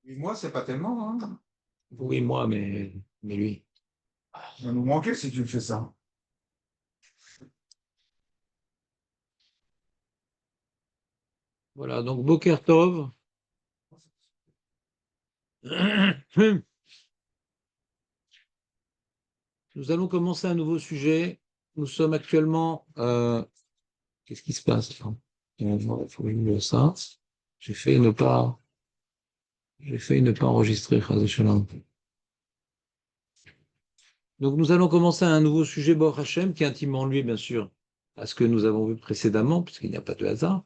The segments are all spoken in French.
Et moi, c'est pas tellement, hein. Oui, moi, mais lui. Ça va nous manquer si tu fais ça. Voilà, donc Boker Tov. Nous allons commencer un nouveau sujet. Nous sommes actuellement. Qu'est-ce qui se passe là? Il faut oublier ça. J'ai failli ne pas, j'ai failli ne pas enregistrer. Chas v'shalom. Donc nous allons commencer un nouveau sujet, Baruch Hashem, qui est intimement lié, bien sûr, à ce que nous avons vu précédemment, puisqu'il n'y a pas de hasard.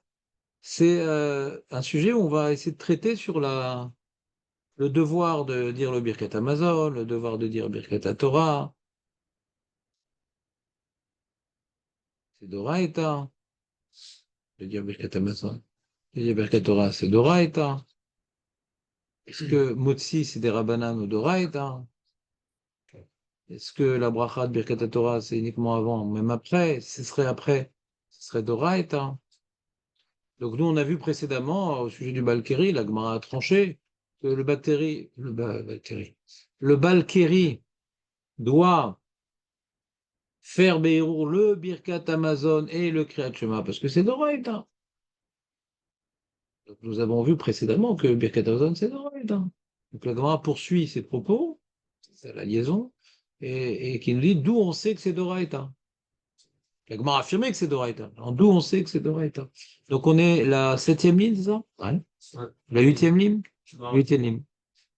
C'est un sujet où on va essayer de traiter sur le devoir de dire le Birkat Hamazon, le devoir de dire Birkat Torah, c'est Doraïta, de dire Birkat Hamazon, de dire Birkat Torah, c'est Doraïta. Est-ce que Motsi, c'est des Rabbanan ou Doraïta? Est-ce que la bracha de Birkat Torah, c'est uniquement avant, même après? Si ce serait après, ce serait Doraïta. Donc nous, on a vu précédemment, au sujet du Balkéri, la Gemara a tranché, que le Balkéri doit faire Bérour le Birkat Amazon et le Kriyat Shema, parce que c'est Doraïta. Donc nous avons vu précédemment que Birkat Amazon, c'est Doraïta. Donc la Gemara poursuit ses propos, c'est la liaison, et qui nous dit d'où on sait que c'est Doraïta. La Gemara a affirmé que c'est Doraïta. Alors d'où on sait que c'est Doraïta. Donc on est la 7e ligne, c'est ça? Ouais. Ouais. La 8e ligne? Non. 8e ligne.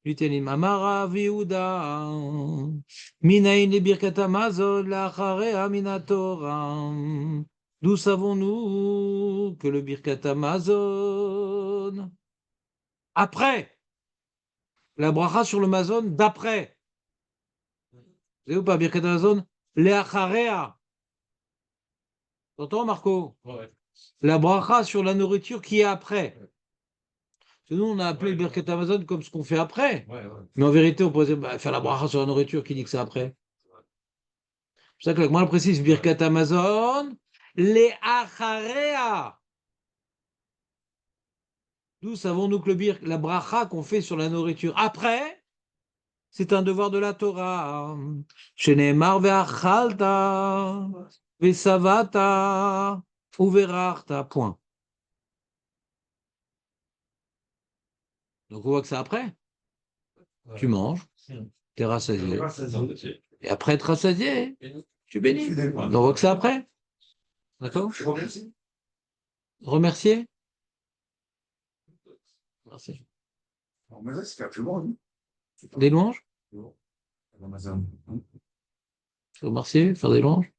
Litenim Amara Viuda Minaïn le Birkat Hamazon Lacharea Minatora. D'où savons-nous que le Birkat Hamazon après la bracha sur le Mazon d'après? Vous savez ou pas Birkat Hamazon Leacharea. T'entends Marco? Ouais. La bracha sur la nourriture qui est après. Nous, on a appelé le Birkat Hamazon comme ce qu'on fait après. Ouais. Mais en vérité, on pourrait faire la bracha sur la nourriture qui dit que c'est après. C'est pour ça que la Gemara précise Birkat Hamazon, les Acharea. D'où savons-nous que la bracha qu'on fait sur la nourriture après, c'est un devoir de la Torah. Shenemar ve'achalta, ve'savata, uverachta, point. Donc on voit que c'est après. Tu manges, tu es rassasié. Et après être rassasié, tu bénis. Donc on voit que c'est après. D'accord? Remercier. Merci. Alors, mais là, c'est faire plus loin, hein. Des louanges? Amazon. Remercier, faire des louanges?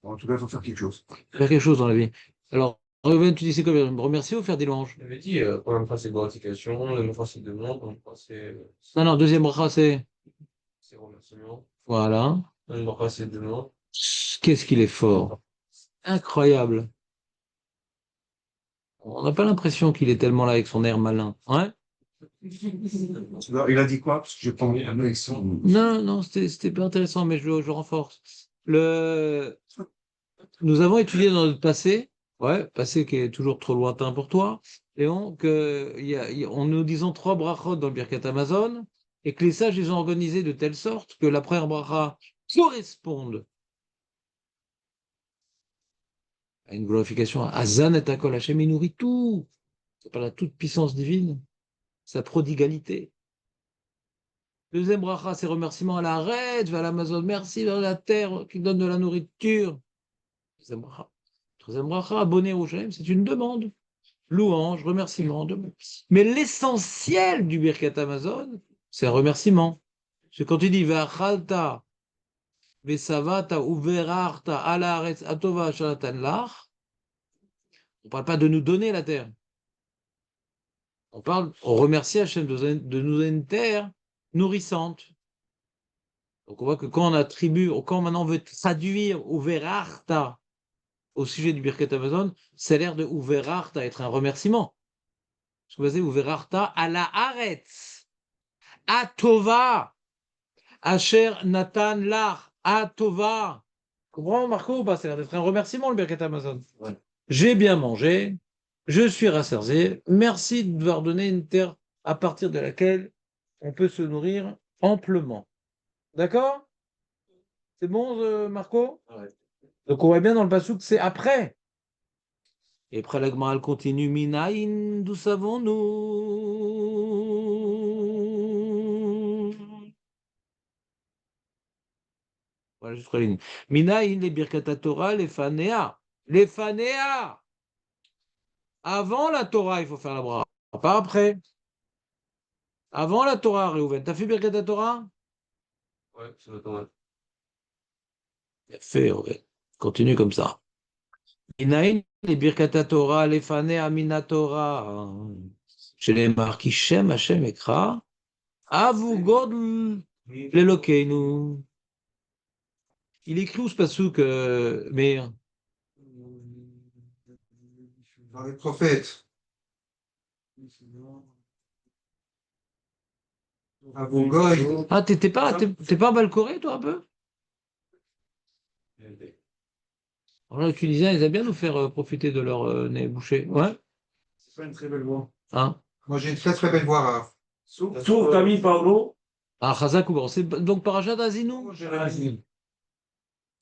En tout cas, il faut faire quelque chose. Faire quelque chose dans la vie. Alors, Ruben, tu dis c'est quoi? Me remercier ou faire des louanges? J'avais dit, première phrase c'est gratification, deuxième phrase c'est demande, troisième phrase Non, deuxième bracha, c'est. c'est remerciement, Voilà. troisième phrase c'est demande. Qu'est-ce qu'il est fort. Incroyable. On n'a pas l'impression qu'il est tellement là avec son air malin. Hein? Il a dit quoi? Parce que j'ai pas mis la connexion. Non, c'était pas intéressant, mais je renforce. Nous avons étudié dans notre passé, passé qui est toujours trop lointain pour toi, Léon, on nous disons 3 brachot dans le Birkat Hamazon, et que les sages les ont organisés de telle sorte que la première bracha corresponde à une glorification à Zan et Akol. Hachem, il nourrit tout. C'est pas la toute puissance divine, sa prodigalité. Deuxième bracha, c'est remerciement à la reine, vers l'Amazon, merci vers la terre qui donne de la nourriture. Deuxième bracha. Troisième bracha, abonné au Shem, c'est une demande. Louange, remerciement, demande. Mais l'essentiel du Birkat Hamazon, c'est un remerciement. C'est quand il dit V'achalta, V'savata, Uverarta, ala haaretz atova shalatan lach, on ne parle pas de nous donner la terre. On remercie Hachem de nous donner une terre nourrissante. Donc on voit que quand on attribue, quand maintenant on veut traduire Uverarta au sujet du Birkat Hamazon, c'est l'air de Uverarta être un remerciement. Parce que vous savez, Uverarta ala haaretz atova asher natan lach atova. Comprends Marco ou pas? C'est l'air d'être un remerciement le Birkat Hamazon. Ouais. J'ai bien mangé, je suis rassasié, merci de m'avoir donné une terre à partir de laquelle on peut se nourrir amplement. D'accord? C'est bon, Marco? Ouais. Donc on voit bien dans le passouk, c'est après. Et après la Gemara, elle continue, Minaïn, d'où savons-nous? Voilà, juste 3 lignes. Minaïn, les Birkat Torah, les Fanéa. Les Fanéa! Avant la Torah, il faut faire la bracha, pas après. Avant la Torah, Réhouven. T'as fait Birkat Torah? Ouais, ça va pas mal. Bien fait, Réhouven. Continue comme ça. Minaïn, les Birkat Torah, les Fanéa, Mina Torah. Chez les marquis Shem, Hashem, Ekra. Avu Godl, l'Elokeinu. Il écrit où ce passouk, Meir? Dans les prophètes. À vos goy. Ah, t'es pas en Balcoré, toi, un peu? Alors, les Tunisiens, ils aiment bien nous faire profiter de leur nez bouché. Ouais? C'est pas une très belle voix. Hein? Moi, j'ai une très très belle voix, Raph. Sauf Camille Pardon. Ah, Chazak ou bon. C'est donc Parashat Azinou?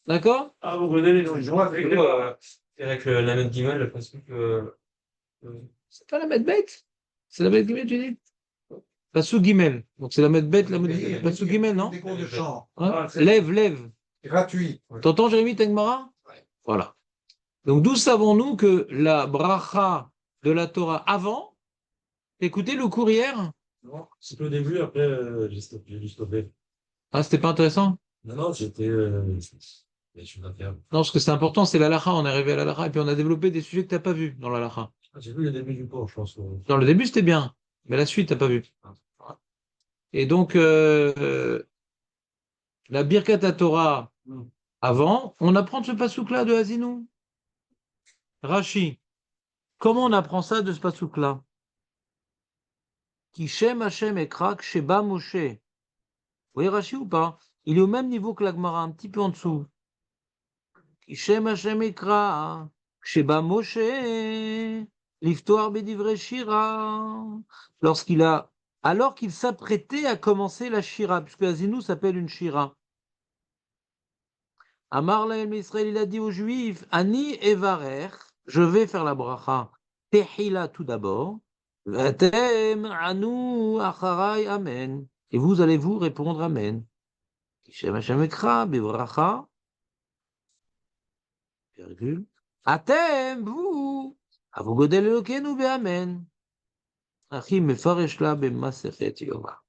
D'accord? Ah, vous venez les Je gens vois avec avec c'est avec la même Guimel, parce que. C'est pas la Medbet? C'est la Medbet, tu dis? Passouk Gimel. Donc c'est la Medbet, la Medbet. Passouk Gimel, non? Des cours de chant. Hein? Lève, lève. Gratuit. T'entends, Jérémy Tengmara? Ouais. Voilà. Donc d'où savons-nous que la bracha de la Torah avant, écoutez le cours hier? Non, c'est au début, après, j'ai dû stopper. Ah, c'était pas intéressant? Non, non, j'étais. Je suis d'affaires. Non, parce que c'est important, c'est l'alaha. On est arrivé à l'alaha et puis on a développé des sujets que t'as pas vus dans l'alaha. J'ai vu le début du cours, je pense. Dans le début, c'était bien, mais la suite, t'as pas vu. Et donc, la Birkat Torah avant, on apprend de ce pasouk-là de Hazinou. Rashi, comment on apprend ça de ce pasouk-là? Kishem Hashem Ekrak Sheba Moshe. Vous voyez Rashi ou pas? Il est au même niveau que la Gemara, un petit peu en dessous. Kishem Hashem Ekrak Sheba Moshe. L'histoire Bedivre Shira. Alors qu'il s'apprêtait à commencer la Shira, puisque Hazinou s'appelle une Shira. Amar lahem Israël, il a dit aux Juifs, Ani evarer, je vais faire la bracha. Tehila tout d'abord. Vatem anu acharai amen. Et vous allez vous répondre amen. Kishem Hashem ekra bebracha. Virgule. Atem vous. Avu godel elokenu beamen. Achim mefaresh la b'masechet Yoma.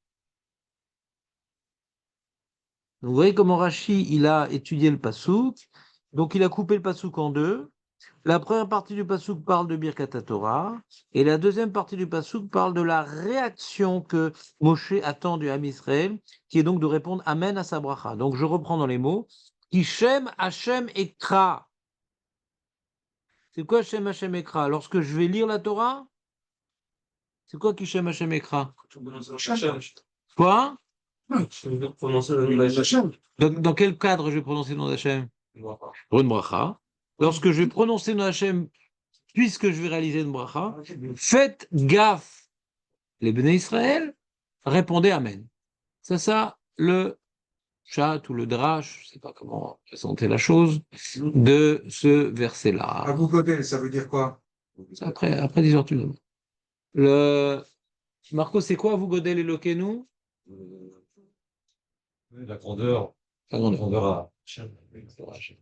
Vous voyez comment Rashi, il a étudié le pasouk. Donc, il a coupé le pasouk en deux. La première partie du pasouk parle de Birkat Torah. Et la deuxième partie du pasouk parle de la réaction que Moshe attend du Ham Israël, qui est donc de répondre Amen à sa bracha. Donc, je reprends dans les mots. Kishem Hashem Ekra. C'est quoi Kishem Hashem Ekra? Lorsque je vais lire la Torah? C'est quoi Kishem Hashem Ekra? Quoi? Je vais prononcer le nom d'Hachem. Dans quel cadre je vais prononcer le nom d'Hachem? Pour une bracha. Lorsque je vais prononcer le nom d'Hachem, puisque je vais réaliser une bracha, faites gaffe. Les Béné Israël, répondez Amen. C'est ça le chat ou le drache, je ne sais pas comment présenter la chose, de ce verset-là. À vous godel, ça veut dire quoi? Après 10 heures, tu me le Marco, c'est quoi vous godel et loquez-nous? La grandeur. La La grandeur. grandeur à Hachem.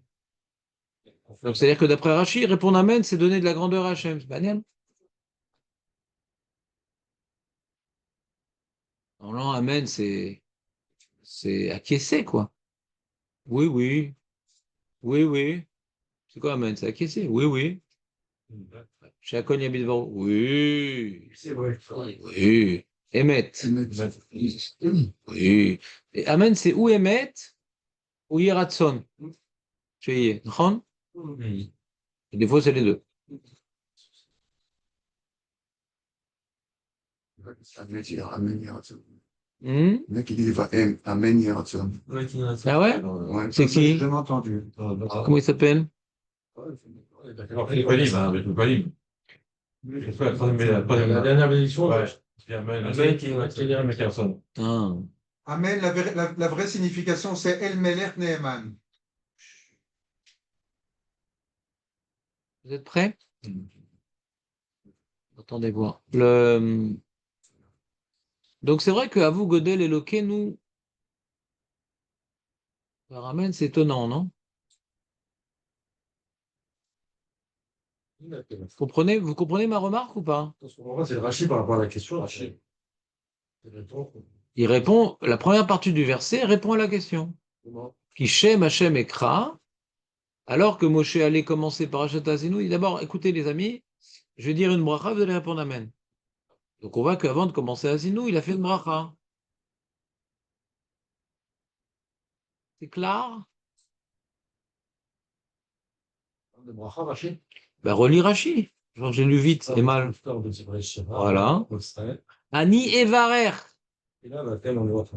Donc, c'est-à-dire que d'après Rashi, répondre Amen, c'est donner de la grandeur à Hachem. C'est pas bien. Non, Amen, c'est acquiescer, quoi. Oui, oui. Oui, oui. C'est quoi Amen? C'est acquiescer. Oui, oui. Chacun y habite devant. Oui. C'est vrai. Oui. Émet. Oui. Et Amen, c'est ou Émet ou Yiratson. Tu es d'accord? Et des fois, c'est les deux. Hmm? Le mec, il dit, il va Amen Yeratzon. Ah ouais? Ouais. C'est qui? J'ai jamais entendu. Comment il s'appelle? Le Palim, avec le Palim. La dernière bénédiction, Amen qui est mais personne. Ah. Amen, la vraie signification, c'est El Melech Neeman. Vous êtes prêts? Attendez voir. Donc c'est vrai qu'à vous, Godel et Loquet, nous, le ramène, c'est étonnant, non? Vous comprenez ma remarque ou pas? C'est Rachid par rapport à la question. Rachid. Il répond, la première partie du verset répond à la question. Qui Shem Hashem Ekra, alors que Moshe allait commencer par Achat Azinu, il dit d'abord, écoutez les amis, je vais dire une bracha, vous allez répondre Amen. Donc on voit qu'avant de commencer Azinu, il a fait une bracha. C'est clair? De Bracha, Rachid. Ben relis Rashi. Genre j'ai lu vite et mal. Voilà. Ani Evarer. Et là, la thème, on est autre.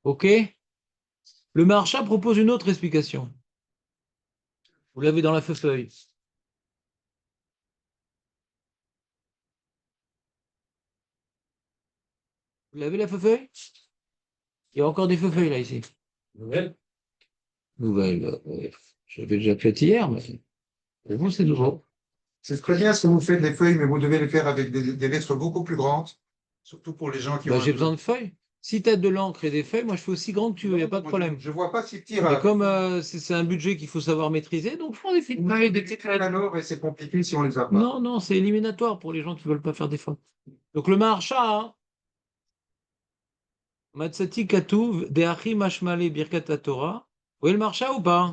Ok? Le Maharsha propose une autre explication. Vous l'avez dans la feuille. Vous l'avez la feuille? Il y a encore des feuilles là ici. Nouvelle. Nouvelle. J'avais déjà fait hier, mais pour vous c'est nouveau. C'est très bien ce que vous faites, les feuilles, mais vous devez les faire avec des lettres beaucoup plus grandes, surtout pour les gens qui Ben, ont. j'ai besoin de feuilles. Si tu as de l'encre et des feuilles, moi je fais aussi grand que tu veux, il n'y a pas de problème. Je ne vois pas si petit. Mais comme c'est un budget qu'il faut savoir maîtriser, donc je prends des feuilles, des petites lettres. Alors, et c'est compliqué si on les a pas. Non, non, c'est éliminatoire pour les gens qui ne veulent pas faire des fautes. Donc le Maharsha, hein, Matsati Katuv, Deachi Mashmale Birkat Torah. Vous voyez le Maharsha ou pas?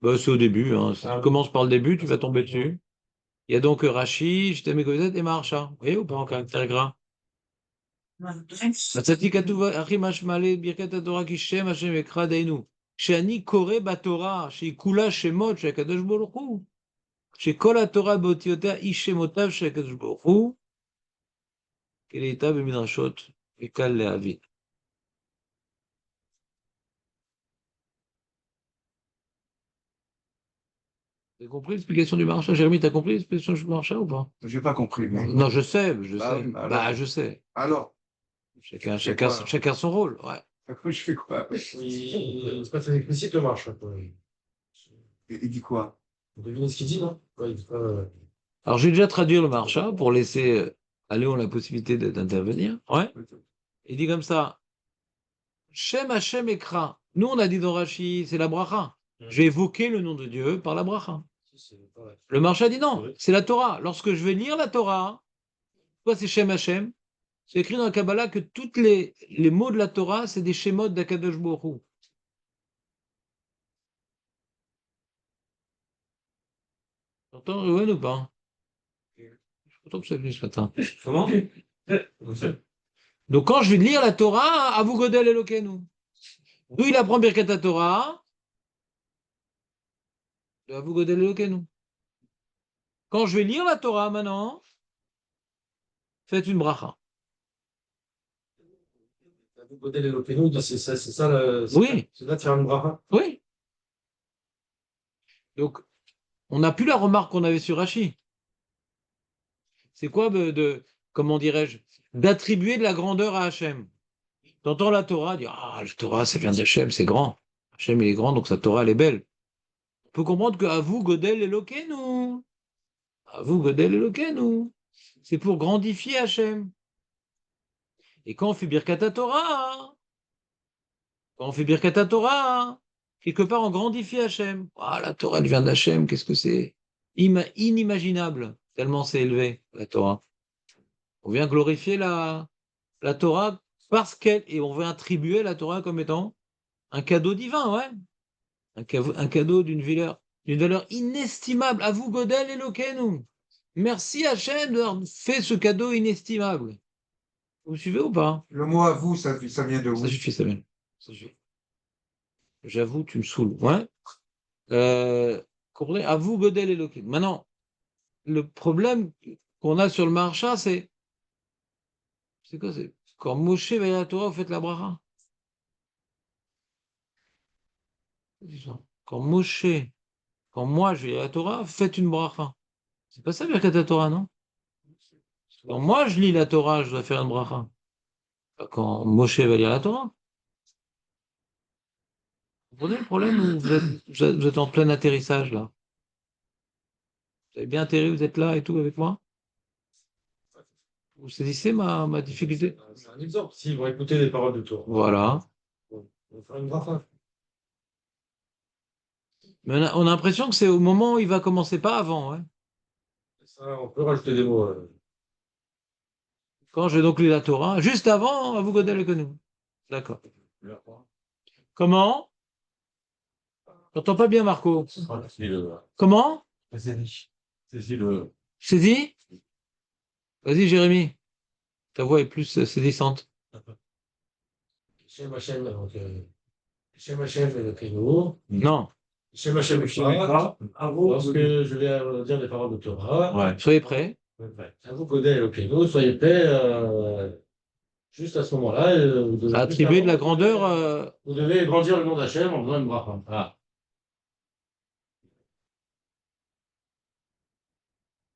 Ben, c'est au début. Hein. Si tu commences par le début, tu vas tomber dessus. Il y a donc Rashi, Shtemekosette et Maharsha. Vous voyez ou pas en caractère gras? Matsati Katuv, Deachi Mashmale Birkat Torah Kishem Hashem Ekra Deinu. Shani Kore Batora, Shikula Shemot, Shakadosh Baruch Shekol Torah Botiotea Ishemotav Shakadosh Baruch Hu. Quel est l'état de Midrashot et Kal Leavid. Vous avez compris l'explication du marcha? Jérémy, t'as compris l'explication du marcha ou pas? Je n'ai pas compris. Mais... Non, je sais, je Bah, sais. alors. Bah, je sais. Alors, Chacun son rôle. Ouais. je fais quoi? C'est pas très explicite le marche. Il dit quoi? Vous devinez ce qu'il dit, non? Ouais, il dit pas. Alors, j'ai déjà traduit le marcha pour laisser à Léon la possibilité d'intervenir. Ouais. Il dit comme ça. Shem Hashem Ekra. Nous, on a dit dans Rashi, c'est la bracha. J'ai évoqué le nom de Dieu par la bracha. Le marcha dit non, c'est la Torah. Lorsque je vais lire la Torah, quoi c'est Shem Hashem? C'est écrit dans la Kabbalah que tous les mots de la Torah, c'est des shemot d'Akadosh Baruch Hu. T'entends, Ewen, ou pas? Je suis content que tu sois venu ce matin. Comment? Donc quand je vais lire la Torah, Avu Godel Elokeinu. D'où il apprend Birkat Torah? De Avu Godel Elokeinu. Quand je vais lire la Torah maintenant, faites une bracha. Vous côté les Lopénou, c'est ça, Oui. c'est là de faire une bracha. Oui. Donc, on n'a plus la remarque qu'on avait sur Rashi. C'est quoi comment dirais-je, d'attribuer de la grandeur à Hachem. T'entends la Torah, dire ah, la Torah, ça vient d'Hachem, c'est grand. Hachem, il est grand, donc sa Torah, elle est belle. On peut comprendre qu'à vous, Godel Elokeinu. À vous, Godel Elokeinu. C'est pour grandifier Hachem. Et quand on fait Birkat Torah, quelque part, on grandifie Hachem. Ah, la Torah, elle vient d'Hachem, qu'est-ce que c'est? Inimaginable, tellement c'est élevé, la Torah. On vient glorifier la Torah et on veut attribuer la Torah comme étant un cadeau divin, ouais. Un cadeau d'une valeur inestimable. À vous, Godel Elokeinu. Merci Hachem d'avoir fait ce cadeau inestimable. Vous me suivez ou pas? Le mot à vous, ça vient de où? Ça suffit, ça vient. Ça suffit. J'avoue, tu me saoules. Ouais. Comprenez? À vous, Godel Elokeinu. Maintenant, le problème qu'on a sur le marcha, c'est quoi? C'est quand Moshe va à la Torah, vous faites la bracha. Quand Moshe, quand moi je lis la Torah, faites une bracha. C'est pas ça, Birkat Torah, non? Quand moi je lis la Torah, je dois faire une bracha. Pas quand Moshe va lire la Torah. Vous comprenez le problème où vous êtes en plein atterrissage là? Vous avez bien atterri, vous êtes là et tout avec moi? Vous saisissez ma difficulté? C'est un exemple. S'ils vont écouter les paroles de Torah, Voilà. on va faire une bracha. Mais on a l'impression que c'est au moment où il va commencer, pas avant. Hein. Ça, on peut rajouter des mots. Quand je donc lis la Torah, juste avant, vous godez que nous. D'accord. Comment? J'entends pas bien, Marco. Comment? C'est le. C'est dit? Vas-y, Jérémy. Ta voix est plus saisissante. Shem Hashem, donc, Shem Hashem Elokeinu. Non. Shem Hashem Echad. Lorsque je vais dire les paroles de Torah. Soyez prêts. À vous, Godel Elokeinu, soyez prêts. Juste à ce moment-là, vous devez Attribuer de la grandeur. Vous devez grandir le nom d'Hachem en faisant une bracha. Ah.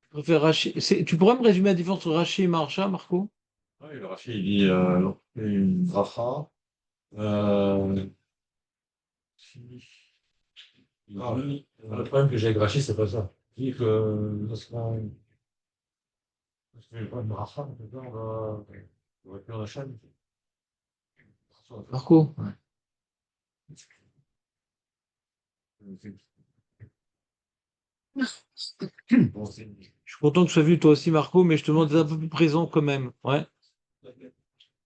Je préfère Rachi. Tu pourrais me résumer la différence entre Rachi et Marsha, Marco? Oui, le Rashi, il dit une bracha. Le problème que j'ai avec Rashi, c'est pas ça. Il dit que lorsqu'on fait une bracha, on va faire la chaîne. Marco? Bon, Je suis content que tu sois venu toi aussi, Marco, mais je te demande d'être un peu plus présent quand même. Ouais.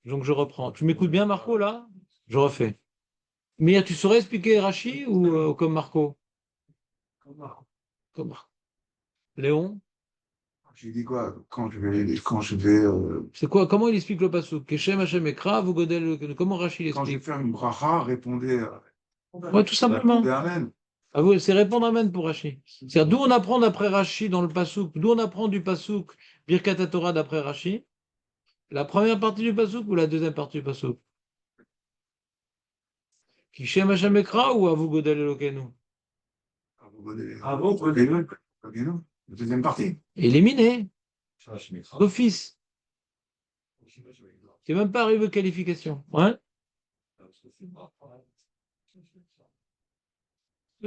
Donc je reprends. Tu m'écoutes bien, Marco, là? Je refais. Mia, tu saurais expliquer Rachi ou comme Marco? Comme Marco. Léon? J'ai dit quoi? Quand je vais, C'est quoi? Comment il explique le pasouk? Keshem Hashem Ekra, vous godel. Comment Rachi quand je vais l'explique? faire une bracha, répondez, Ouais, tout simplement. répondez Amen. Ah oui, c'est répondre Amen pour Rachi. C'est-à-dire d'où on apprend d'après Rachi dans le pasouk, d'où on apprend du pasouk Birkat Torah d'après Rachi? La première partie du pasouk ou la deuxième partie du pasouk? Kishem Hashem Ekra ou Avu Godel Elokeinu? Avant, La deuxième partie. Éliminé, d'office. C'est même pas arrivé aux qualifications. Ouais.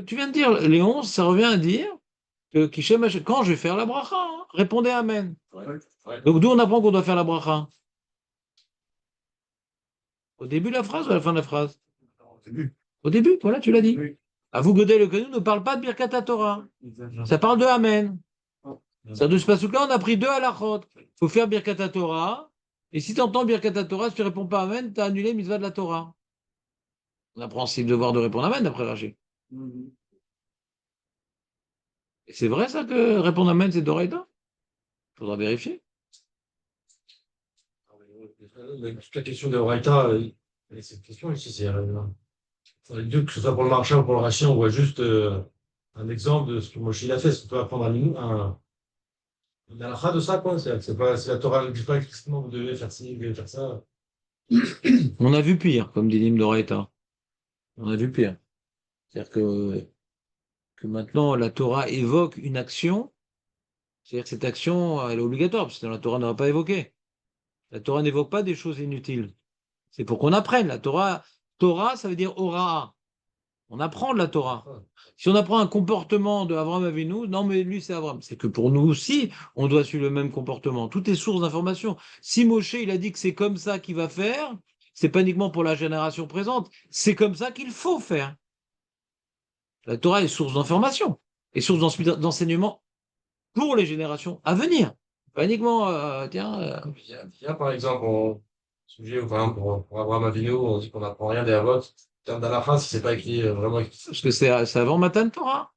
Tu viens de dire, Léon, ça revient à dire que Kishem Hashem, quand je vais faire la bracha, hein, répondez Amen. Donc d'où on apprend qu'on doit faire la bracha? Au début de la phrase ou à la fin de la phrase? Au début. Au début, voilà, tu l'as dit. Oui. Avu Godel Elokeinu ne parle pas de Birkat Torah. Ça parle de Amen. C'est-à-dire de ce passage-là, on a pris deux halachot. Il faut faire Birkat Torah. Et si tu entends Birkat Torah, si tu ne réponds pas Amen, tu as annulé Mitzvah de la Torah. On apprend aussi le devoir de répondre Amen après Rachid. Et c'est vrai ça que répondre Amen, c'est d'Oreida? Il faudra vérifier. toute la question de Horaïta, cette question ici, c'est. Que ce soit pour le marché ou pour le Rashi, on voit juste un exemple de ce que Moshe il a fait. Ce qu'on peut apprendre à nous, une halakha de ça, quoi. C'est la Torah ne dit pas explicitement, vous devez faire ci, vous devez faire ça. On a vu pire, comme dit l'hymne d'Oreida. On a vu pire. C'est-à-dire que maintenant, la Torah évoque une action. C'est-à-dire que cette action, elle est obligatoire, parce que la Torah n'aura pas évoqué. La Torah n'évoque pas des choses inutiles. C'est pour qu'on apprenne. La Torah, ça veut dire Ora. On apprend de la Torah. Si on apprend un comportement de Abraham Avinu, non mais lui c'est Abraham. C'est que pour nous aussi, on doit suivre le même comportement. Tout est source d'information. Si Moshe il a dit que c'est comme ça qu'il va faire, c'est pas uniquement pour la génération présente, c'est comme ça qu'il faut faire. La Torah est source d'information et source d'enseignement pour les générations à venir. Pas uniquement, tiens. Il y a par exemple, un sujet où, par exemple, pour Abraham Avinu, on dit qu'on n'apprend rien des Havot. En termes d'Alakha, si c'est pas écrit, vraiment écrit. Parce que c'est avant Matan Torah.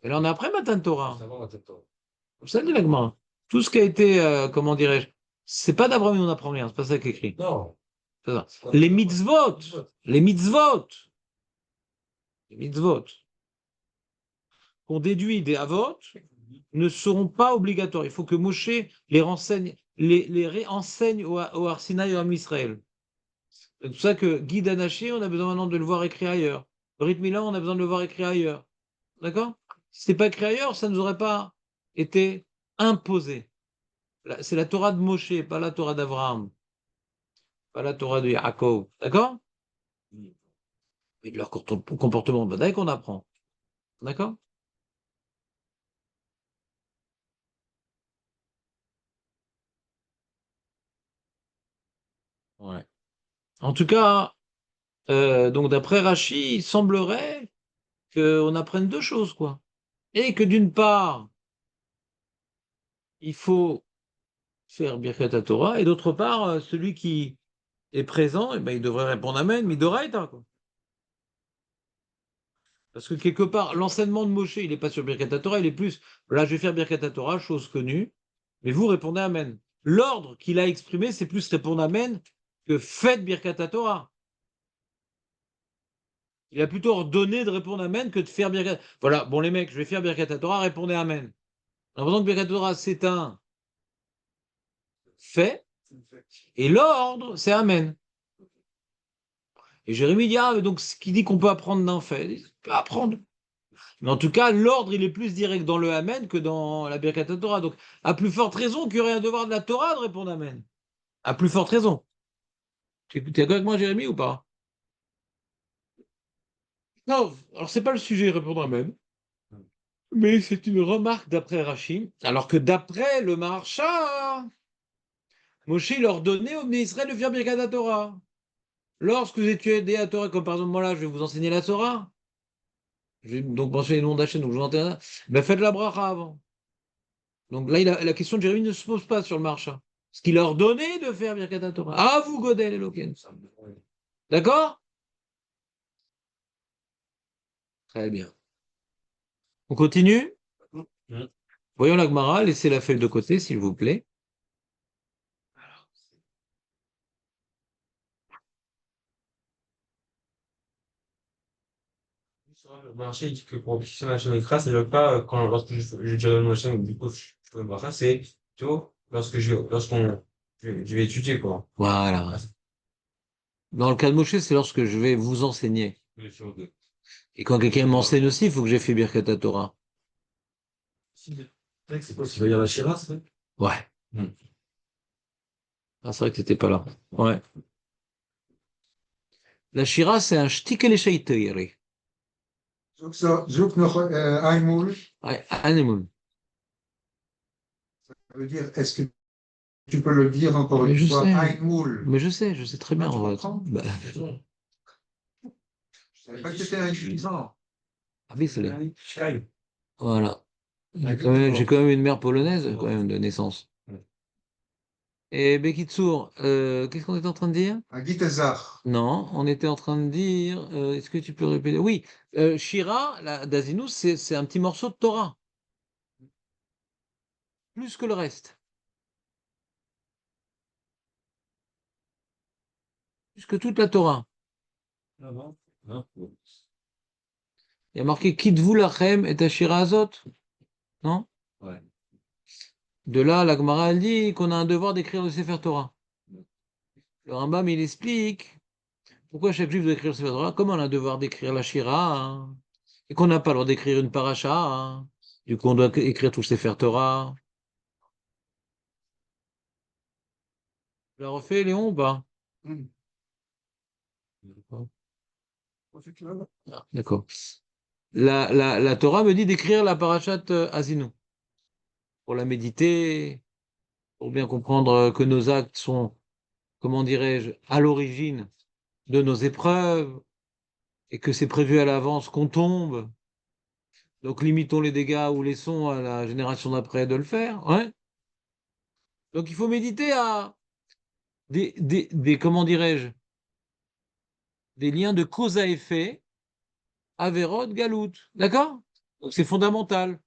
Et là, on est après Matan Torah. C'est avant la tête. Comme ça dit la Gemara. Tout ce qui a été, comment dirais-je, c'est pas d'Abraham on n'apprend rien, c'est pas ça qui est écrit. Non. C'est ça. Les mitzvot qu'on déduit des Havot ne seront pas obligatoires. Il faut que Moshe les renseigne, les réenseigne au Har Sinaï et à Israël. C'est pour ça que Guy Danaché, on a besoin maintenant de le voir écrit ailleurs. Le Brit Mila, on a besoin de le voir écrit ailleurs. D'accord? Si ce n'était pas écrit ailleurs, ça ne nous aurait pas été imposé. C'est la Torah de Moshe, pas la Torah d'Abraham, pas la Torah de Yaakov. D'accord? Et de leur comportement, dès qu'on apprend. D'accord? Ouais. En tout cas, donc d'après Rachi, il semblerait qu'on apprenne deux choses, quoi. Et que d'une part, il faut faire Birkat Torah, et d'autre part, celui qui est présent, eh ben, il devrait répondre Amen, Midoraita, quoi. Parce que quelque part, l'enseignement de Moshe, il n'est pas sur Birkat Torah, il est plus, là, je vais faire Birkat Torah, chose connue, mais vous répondez Amen. L'ordre qu'il a exprimé, c'est plus répondre Amen que faites Birkat Torah. Il a plutôt ordonné de répondre Amen que de faire Birkat. Voilà, bon les mecs, je vais faire Birkat Torah, répondez Amen. On a l'impression que Birkat Torah, c'est un fait, et l'ordre, c'est Amen. Et Jérémie dit, ah, mais donc ce qui dit qu'on peut apprendre d'un fait, on peut apprendre. Mais en tout cas, l'ordre, il est plus direct dans le Amen que dans la Birkat Torah. Donc, à plus forte raison qu'il y aurait un devoir de la Torah de répondre Amen. À plus forte raison. Tu es d'accord avec moi, Jérémie, ou pas? Non, alors c'est pas le sujet, répondre Amen. Mais c'est une remarque d'après Rachid. Alors que d'après le Maharsha, Moshe, il ordonnait au Bnei Israël de faire Birkat Torah. Lorsque vous étudiez la Torah, comme par exemple moi là, je vais vous enseigner la Torah. Je vais donc mentionner les noms d'Hachem, donc je vous enseigne. Ben faites la bracha avant. Donc là, la question de Jérémie ne se pose pas sur le Maharsha. Ce qu'il a ordonné de faire Birkat Torah. Ah, vous, Godel Eloken. D'accord? Très bien. On continue? Mm. Voyons la Gemara, laissez la feuille de côté, s'il vous plaît. Le marché dit que pour fixer ma chaîne écran, ça ne veut pas lorsque je dirais ma chaîne, du coup, je fais le bracha, c'est plutôt je vais étudier, quoi. Voilà. Dans le cas de Moshe, c'est lorsque je vais vous enseigner. Et quand quelqu'un m'enseigne aussi, il faut que j'ai fait Birkat Torah. C'est quoi, tu vas lire la Shira, c'est vrai? Ouais. Mm. Ah, c'est vrai que t'étais pas là. Ouais. La Shira, c'est un shtikel eshaiteri. Zoek nog Aimul. Ouais, animal. Ça veut dire, est-ce que tu peux le dire encore Mais une je fois? sais. Aimul. Mais je sais très bien. Ah, tu En fait. comprends? Bah, Je savais pas que c'était un utilisant. ah oui, c'est les- Shkai. Voilà. J'ai quand même une mère polonaise, quand même, de naissance. Et Bekitsour, qu'est-ce qu'on était en train de dire? Un Gitezar. Non, on était en train de dire, est-ce que tu peux répéter? Oui, Shira, d'Azinous, c'est un petit morceau de Torah. Plus que le reste. Plus que toute la Torah. Ah bon? Hein? Il y a marqué Kitvu lachem et Ashira Azot. Non? Ouais. De là, la Gemara elle dit qu'on a un devoir d'écrire le Sefer Torah. Le Rambam, il explique pourquoi chaque juif doit écrire le Sefer Torah, comme on a un devoir d'écrire la Shira, hein, et qu'on n'a pas le droit d'écrire une paracha. Hein. Du coup, on doit écrire tout le Sefer Torah. Tu l'as refait, Léon, ou pas? Ah, d'accord. La Torah me dit d'écrire la parashat Azinu, pour la méditer, pour bien comprendre que nos actes sont, comment dirais-je, à l'origine de nos épreuves, et que c'est prévu à l'avance qu'on tombe. Donc limitons les dégâts ou laissons à la génération d'après de le faire. Ouais. Donc il faut méditer à comment dirais-je, des liens de cause à effet, Averot, Galout. D'accord? Donc c'est fondamental.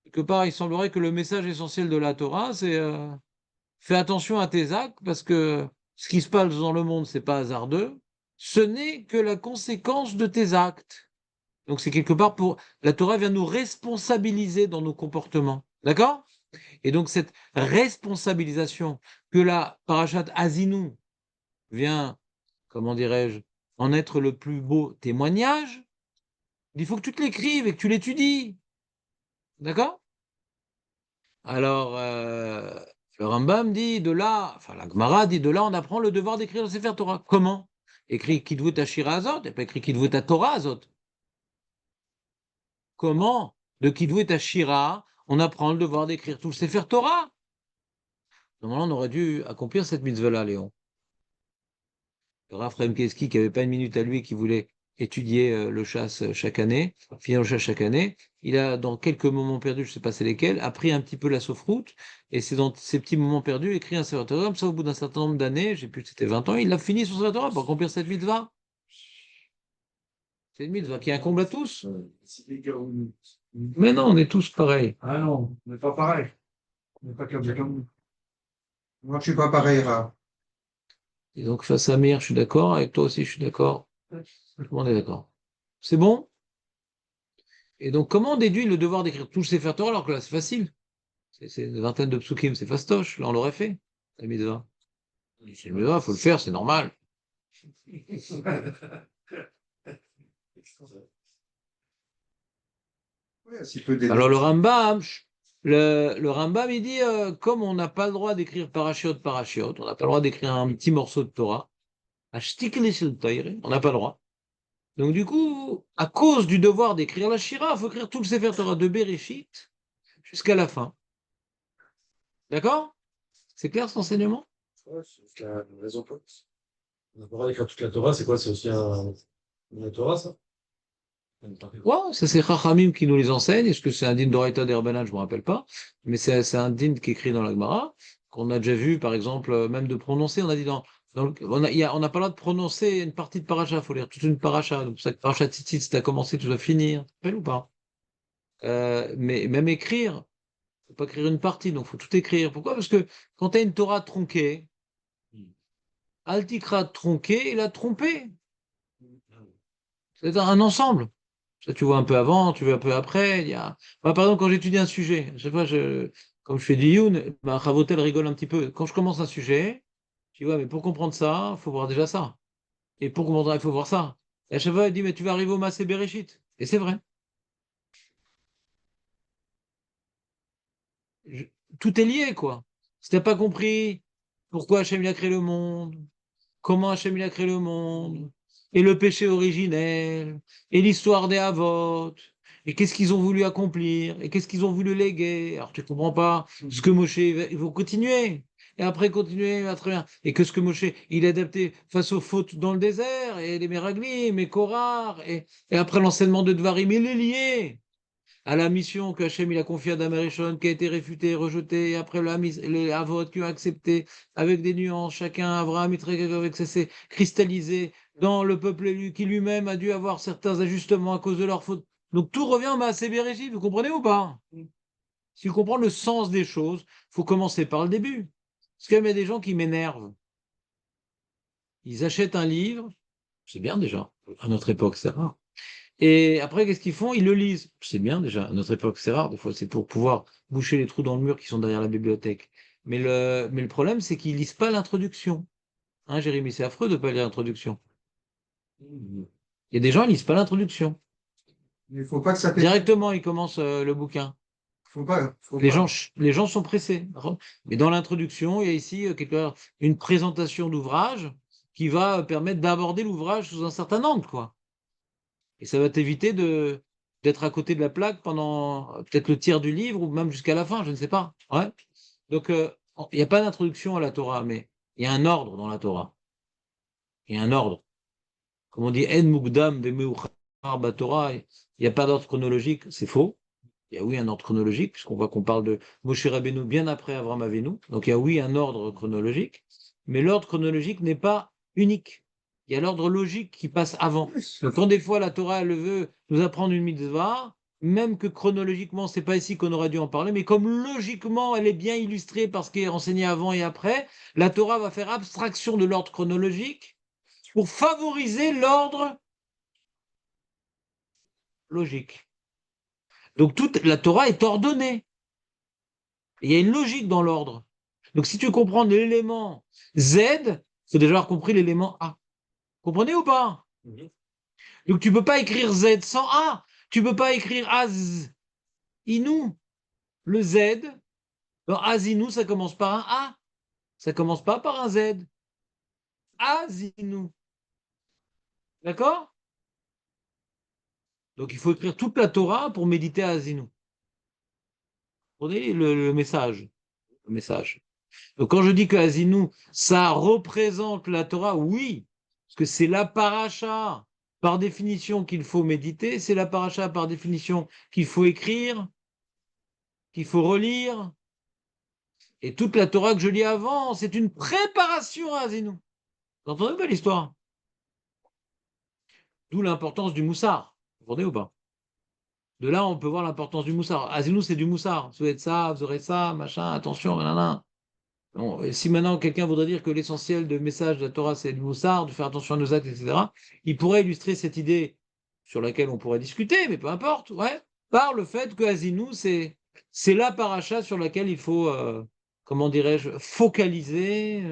Quelque part, il semblerait que le message essentiel de la Torah, c'est fais attention à tes actes, parce que ce qui se passe dans le monde, c'est pas hasardeux. Ce n'est que la conséquence de tes actes. Donc c'est quelque part pour... La Torah vient nous responsabiliser dans nos comportements. D'accord? Et donc cette responsabilisation que la parashat Azinu vient, comment dirais-je, en être le plus beau témoignage, Il faut que tu te l'écrives et que tu l'étudies. D'accord? Alors, le Rambam dit de là, enfin la Gemara dit de là, on apprend le devoir d'écrire le Sefer Torah. Comment? Écrit Kidvut Ashira Azot, et pas écrit Kidvut Torah Azot. Comment, de Kidvut Ashira, on apprend le devoir d'écrire tout le Sefer Torah? Normalement, on aurait dû accomplir cette mitzvah-là, Léon. Le Rav Chaim Keski, qui n'avait pas une minute à lui et qui voulait étudier le chasse chaque année, finir le chasse chaque année, il a, dans quelques moments perdus, je ne sais pas c'est lesquels, appris un petit peu la soufroute, et c'est dans ces petits moments perdus, écrit un Sefer Torah, comme ça, au bout d'un certain nombre d'années, j'ai plus, c'était 20 ans, il a fini son Sefer Torah pour accomplir cette mitzvah. C'est une mitzvah qui incombe à tous. Mais non, on est tous pareils. Ah non, on n'est pas pareil. On n'est pas comme vous. Moi, je suis pas pareil, Rav. Et donc, face à Amir, je suis d'accord, avec toi aussi, je suis d'accord. Tout le monde est d'accord. C'est bon? Et donc, comment on déduit le devoir d'écrire tout le Sefer Torah alors que là, c'est facile? C'est une vingtaine de psukim, c'est fastoche. Là, on l'aurait fait, la mitzvah. C'est une mitzvah, il faut le faire, c'est normal. Oui, un petit peu des- Alors, le Rambam, il dit, comme on n'a pas le droit d'écrire parachiote, on n'a pas le droit d'écrire un petit morceau de Torah, on n'a pas le droit. Donc, du coup, à cause du devoir d'écrire la Shira, il faut écrire tout le Sefer Torah de Bereshit jusqu'à la fin. D'accord? C'est clair cet enseignement? Ouais, c'est la raison pour. On n'a pas le droit d'écrire toute la Torah, c'est quoi? C'est aussi une Torah, ça? Ouais, ça c'est Chachamim qui nous les enseigne. Est-ce que c'est un din d'Oraita d'Herbanan? Je ne me rappelle pas. Mais c'est un din qui est écrit dans la Gemara, qu'on a déjà vu, par exemple, même de prononcer. On a dit on n'a pas le droit de prononcer une partie de paracha, il faut lire toute une paracha. Donc, ça, paracha tzitzit, si tu as commencé, tu dois finir. Tu te rappelles ou pas? Mais même écrire, faut pas écrire une partie, donc il faut tout écrire. Pourquoi? Parce que quand tu as une Torah tronquée, Altikra tronqué, il a trompé. C'est un ensemble. Ça, tu vois un peu avant, tu vois un peu après. Moi, par exemple, quand j'étudie un sujet, je sais pas, comme je fais du Youn, Ravotel rigole un petit peu. Quand je commence un sujet, je dis, ouais, mais pour comprendre ça, il faut voir déjà ça. Et pour comprendre ça, il faut voir ça. Et à chaque fois, il dit, mais tu vas arriver au Massé Bereshit. Et c'est vrai. Je- Tout est lié, quoi. Si t'as pas compris pourquoi Hachem il a créé le monde, comment Hachem il a créé le monde, et le péché originel, et l'histoire des Havot, et qu'est-ce qu'ils ont voulu accomplir, et qu'est-ce qu'ils ont voulu léguer. Alors tu comprends pas ce que Moshe, il faut continuer. Et après continuer, très bien. Et que ce que Moshe, il a adapté face aux fautes dans le désert, et les Meraglim, et Korar, et après l'enseignement de Dvarim, il est lié à la mission que Hachem il a confiée à Adam Arishon, qui a été réfutée, rejetée, et après les Havot qui ont accepté, avec des nuances, chacun, Abraham, avec ça s'est cristallisé dans le peuple élu, qui lui-même a dû avoir certains ajustements à cause de leurs fautes. Donc tout revient à Bereshit, vous comprenez ou pas? Si vous comprenez le sens des choses, il faut commencer par le début. Parce qu'il y a des gens qui m'énervent. Ils achètent un livre, c'est bien déjà, à notre époque, c'est rare. Et après, qu'est-ce qu'ils font? Ils le lisent. C'est bien déjà, à notre époque, c'est rare, des fois, c'est pour pouvoir boucher les trous dans le mur qui sont derrière la bibliothèque. Mais le problème, c'est qu'ils lisent pas l'introduction. Hein, Jérémy, c'est affreux de ne pas lire l'introduction. Il y a des gens, ils lisent pas l'introduction. Il ne faut pas que ça Directement, ils commencent le bouquin. Faut pas, faut Les pas. gens, les gens sont pressés. Mais dans l'introduction, il y a ici une présentation d'ouvrage qui va permettre d'aborder l'ouvrage sous un certain angle, quoi. Et ça va t'éviter d'être à côté de la plaque pendant peut-être le tiers du livre ou même jusqu'à la fin, je ne sais pas. Ouais. Donc, il n'y a pas d'introduction à la Torah, mais il y a un ordre dans la Torah. Il y a un ordre. Comme on dit, En Mukdam Vemeuchar Torah, il n'y a pas d'ordre chronologique, c'est faux. Il y a oui un ordre chronologique, puisqu'on voit qu'on parle de Moshe Rabbeinu bien après Avraham Avinu. Donc il y a oui un ordre chronologique, mais l'ordre chronologique n'est pas unique. Il y a l'ordre logique qui passe avant. Donc quand des fois la Torah elle veut nous apprendre une mitzvah, même que chronologiquement c'est pas ici qu'on aurait dû en parler, mais comme logiquement elle est bien illustrée par ce qui est enseigné avant et après, la Torah va faire abstraction de l'ordre chronologique pour favoriser l'ordre logique. Donc toute la Torah est ordonnée. Il y a une logique dans l'ordre. Donc si tu comprends l'élément Z, il faut déjà avoir compris l'élément A. Comprenez ou pas? Donc tu ne peux pas écrire Z sans A. Tu ne peux pas écrire Az Inu. Le Z, dans Azinu, ça commence par un A. Ça commence pas par un Z. Azinu. D'accord? Donc il faut écrire toute la Torah pour méditer à Azinu. Vous comprenez le message? Le message. Donc quand je dis que Azinu, ça représente la Torah, oui, parce que c'est la paracha par définition qu'il faut méditer, c'est la paracha par définition qu'il faut écrire, qu'il faut relire. Et toute la Torah que je lis avant, c'est une préparation à Azinu. Vous entendez pas l'histoire? D'où l'importance du moussard. Vous comprenez ou pas? De là, on peut voir l'importance du moussard. Azinu, c'est du moussard. Vous êtes ça, vous aurez ça, machin, attention, nanana. Bon, et si maintenant quelqu'un voudrait dire que l'essentiel de message de la Torah, c'est du moussard, de faire attention à nos actes, etc., il pourrait illustrer cette idée sur laquelle on pourrait discuter, mais peu importe, ouais, par le fait que Azinu, c'est la paracha sur laquelle il faut, comment dirais-je, focaliser,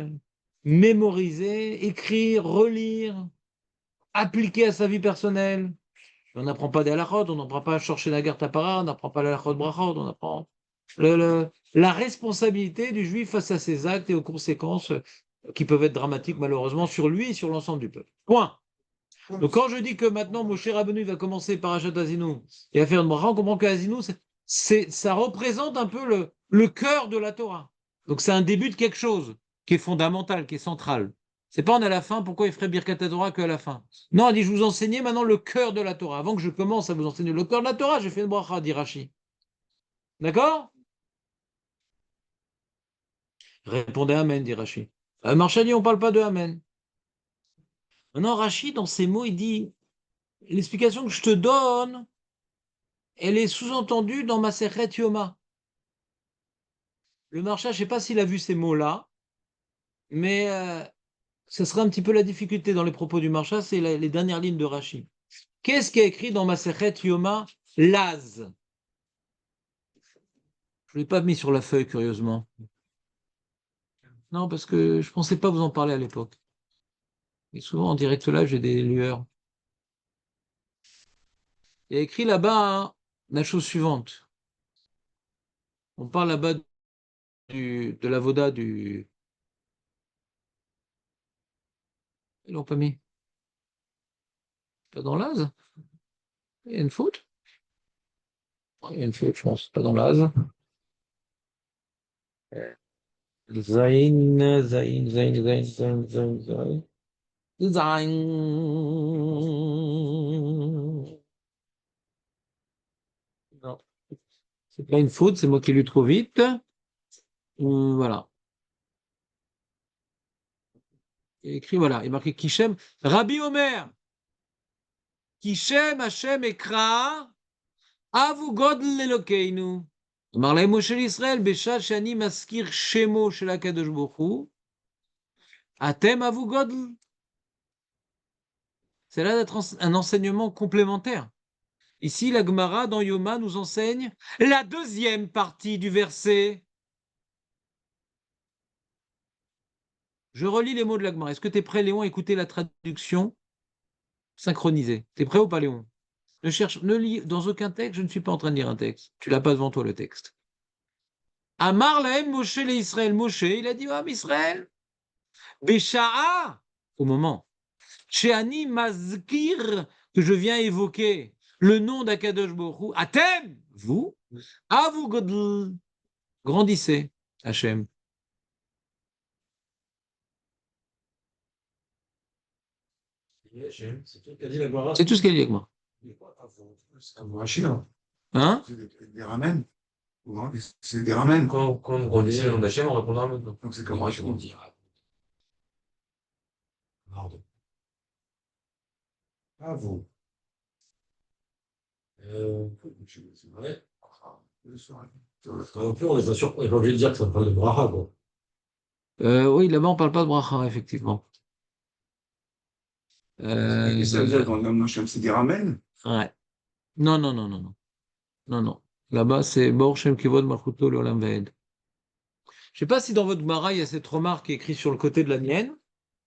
mémoriser, écrire, relire, appliquer à sa vie personnelle. On n'apprend pas des halachot, on n'apprend pas à chercher la guerre tapara, on n'apprend pas la halachot brachot, on apprend la responsabilité du juif face à ses actes et aux conséquences qui peuvent être dramatiques malheureusement sur lui et sur l'ensemble du peuple. Point. Donc quand je dis que maintenant Moshe Rabbeinu va commencer par Achat Azinu et à faire une bracha, on comprend que Azinu, ça représente un peu le cœur de la Torah. Donc c'est un début de quelque chose qui est fondamental, qui est central. C'est pas on est à la fin, pourquoi il ferait Birkat Torah qu'à la fin? Non, il dit je vous enseignais maintenant le cœur de la Torah. Avant que je commence à vous enseigner le cœur de la Torah, j'ai fait une bracha, dit Rashi. D'accord? Répondez Amen, dit Rashi. Marshali, on ne parle pas de Amen. Maintenant, Rashi, dans ses mots, il dit l'explication que je te donne, elle est sous-entendue dans ma Sechet Yoma. Le Marsha, je ne sais pas s'il a vu ces mots-là, mais ce serait un petit peu la difficulté dans les propos du Marsha, c'est les dernières lignes de Rashi. Qu'est-ce qui est écrit dans ma Sechet Yoma? Laz. Je ne l'ai pas mis sur la feuille, curieusement. Non, parce que je ne pensais pas vous en parler à l'époque. Et souvent, en direct live, j'ai des lueurs. Il y a écrit là-bas hein, la chose suivante. On parle là-bas de la voda du... Ils l'ont pas mis. Pas dans l'Az? Il y a une faute? Il y a une faute, je pense. Pas dans l'Az. Zain, Zain, Zain, Zain, Zain, Zain, Zain. Zain. Non. C'est pas une faute, c'est moi qui ai lu trop vite. Voilà. Il y a écrit, voilà, il est marqué Kishem. Rabbi Omer. Kishem Hashem Ekra. Avu Godel Elokeinu. אמר להם משה לישראל, בשעה שאני מזכיר שמו של הקדוש ברוך הוא, אתם אבו גודל. C'est là d'être un enseignement complémentaire. Ici, la Gemara dans Yoma nous enseigne la deuxième partie du verset. Je relis les mots de la Gemara. Est-ce que tu es prêt, Léon, à écouter la traduction synchronisée? Tu es prêt ou pas, Léon? Ne lis dans aucun texte, je ne suis pas en train de lire un texte. Tu l'as pas devant toi, le texte. Amar lahem Moshe le Israël. Moshe, il a dit, ah, Israël, Besha'a, au moment, Sheani Mazkir, que je viens évoquer le nom d'Akadosh Baruch Hu, Atem, vous, Avu Godl, grandissez, Hachem. C'est tout ce qu'a dit la Gemara. C'est tout ce qu'elle dit avec moi. C'est un Rashi, hein. Hein? C'est des ramen. Souvent, c'est des ramen. Quand on grandissait le nom d'Hachem, on répondra maintenant. Donc c'est comme Rashi. Pardon. Ah, vous. Ouais. Le soir. Non plus, on n'est pas sûr, on n'est pas obligé de dire que ça parle de bracha, quoi. Oui, là-bas, on ne parle pas de bracha, effectivement. Et ça veut dire dans le nom Hashem, c'est des ramen. Ouais. Non, non, non, non, non. Non, non. Là-bas, c'est Bor Shem Kivod Malchuto Leolam Vaed. Je ne sais pas si dans votre Gemara, il y a cette remarque qui est écrite sur le côté de la mienne.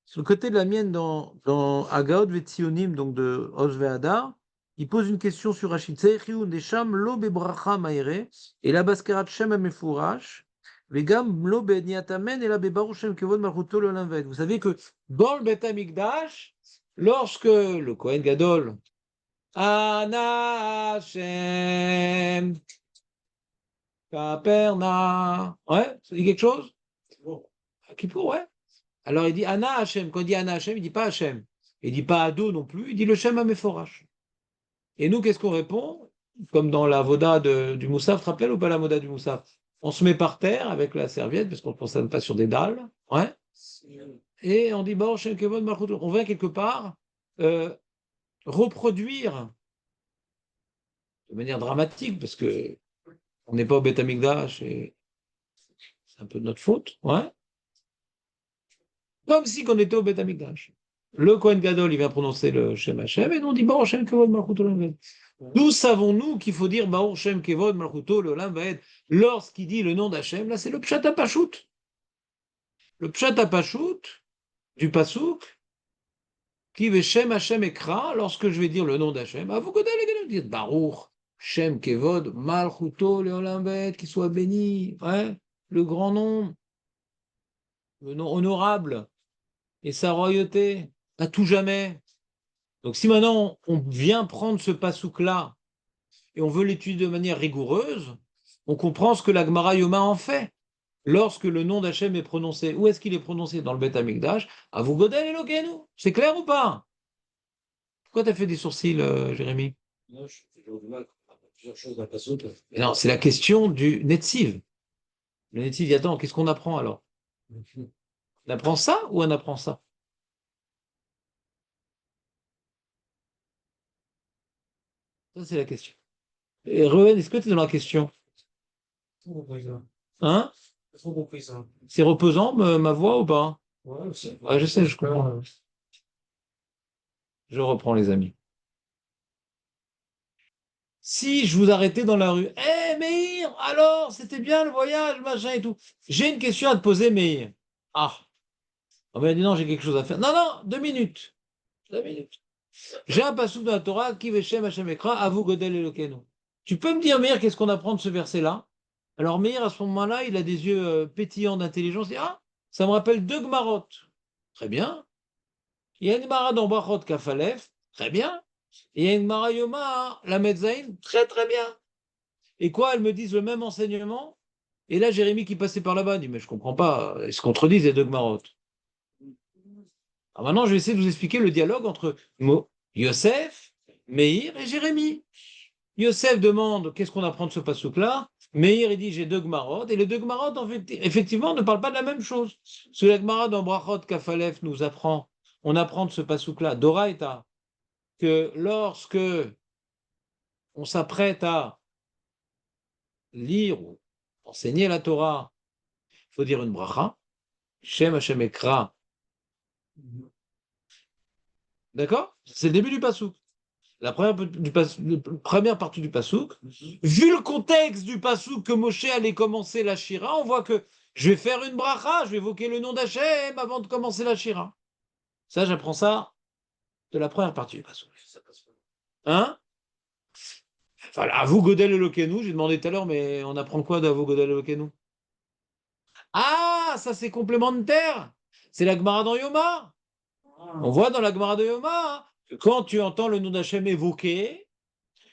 Sur le côté de la mienne dans Agaot Vetzionim, donc de Oz Ve'adar, il pose une question sur Rachid. Tzeichiou Nesham lo bebracha maire, et la baskerat Shem amefurash, vegam lo be'niatamen, et la bebaru Shem kevod malchuto l'olam va'ed. Vous savez que dans le Beth Amikdash, lorsque le Kohen Gadol, Ana Hashem, Kaperna, ouais, ça dit quelque chose? Kippour, ouais. Alors il dit Ana Hashem. Quand il dit Ana Hashem, il dit pas Hashem. Il dit pas Ado non plus, il dit le Shem Ameforash. Et nous, qu'est-ce qu'on répond? Comme dans la voda du Moussaf, tu te rappelles ou pas la voda du Moussaf? On se met par terre avec la serviette, parce qu'on ne concerne pas sur des dalles, ouais. Et on dit Baruch Shem Kevod Malchut. On va quelque part reproduire de manière dramatique, parce que on n'est pas au Beth Amikdash et c'est un peu de notre faute, ouais. Comme si on était au Beth Amikdash. Le Kohen Gadol, il vient prononcer le Shem Hashem, et nous on dit Baruch Shem Kevod Malchut Olam Vaed. D'où savons-nous qu'il faut dire Baruch Shem Kevod Malchut Olam Vaed lorsqu'il dit le nom d'Hashem? Là, c'est le Pshat HaPashut. Le Pshat HaPashut du Pasuk, qui veut Shem Hashem Ekra, lorsque je vais dire le nom d'Hashem, à vous dire Baruch Shem Kevod Malchut Olam Vaed, qu'il soit béni, ouais, le grand nom, le nom honorable, et sa royauté à tout jamais. Donc si maintenant on vient prendre ce pasouk-là et on veut l'étudier de manière rigoureuse, on comprend ce que la Gemara Yoma en fait. Lorsque le nom d'Hachem est prononcé, où est-ce qu'il est prononcé? Dans le Beth Amikdash, à vous Godel et Lokenu. C'est clair ou pas? Pourquoi tu as fait des sourcils, Jérémy? Non, je suis toujours du mal. Plusieurs choses à passer. Mais non, c'est la question du Netziv. Le Netziv dit attends, qu'est-ce qu'on apprend alors? On apprend ça ou on apprend ça? Ça, c'est la question. Et Reuven, est-ce que tu es dans la question? Trop compris ça. Hein? Trop compris ça. C'est reposant, ma voix ou pas? Ouais, c'est. Ouais, je sais, je comprends. Je reprends, les amis. Si je vous arrêtais dans la rue, hé Meir, alors, c'était bien le voyage, machin et tout. J'ai une question à te poser, Meir. Ah. On m'a dit non, j'ai quelque chose à faire. Non, non, 2 minutes. 2 minutes. J'ai un passouk dans la Torah, qui Veshem Hashem Ekra, Avu Godel Elokenu. Tu peux me dire, Meir, qu'est-ce qu'on apprend de ce verset-là? Alors, Meir, à ce moment-là, il a des yeux pétillants d'intelligence. Il dit, ah, ça me rappelle 2 Gmarot. Très bien. Il y a une Gemara dans Brachot Kafalef. Très bien. Et il y a une Gemara Yoma, la Metzaïn. Très, très bien. Et quoi, elles me disent le même enseignement? Et là, Jérémie qui passait par là-bas dit, mais je comprends pas, ils se contredisent les 2 Gmarot. Alors maintenant, je vais essayer de vous expliquer le dialogue entre Yosef, Meir et Jérémie. Yosef demande qu'est-ce qu'on apprend de ce passouk-là. Meir, il dit j'ai 2 Gmarot. Et les 2 Gmarot, en fait, effectivement, ne parlent pas de la même chose. Ce la Gemara dans Brachot Kafalef nous apprend, on apprend de ce passouk-là, d'Oraïta, que lorsque on s'apprête à lire ou enseigner la Torah, il faut dire une bracha, Shem Hashem Ekra. D'accord? C'est le début du passouk. La première partie du passouk. Vu le contexte du passouk que Moshe allait commencer la Shira, on voit que je vais faire une bracha, je vais évoquer le nom d'Hachem avant de commencer la Shira. Ça, j'apprends ça de la première partie du passouk. Hein? Enfin, Avu Godel Elokenu, j'ai demandé tout à l'heure, mais on apprend quoi d'Avu Godel Elokenu? Ah, ça c'est complémentaire. C'est la Gemara dans Yoma. On voit dans la Gemara de Yoma que quand tu entends le nom d'Hachem évoqué,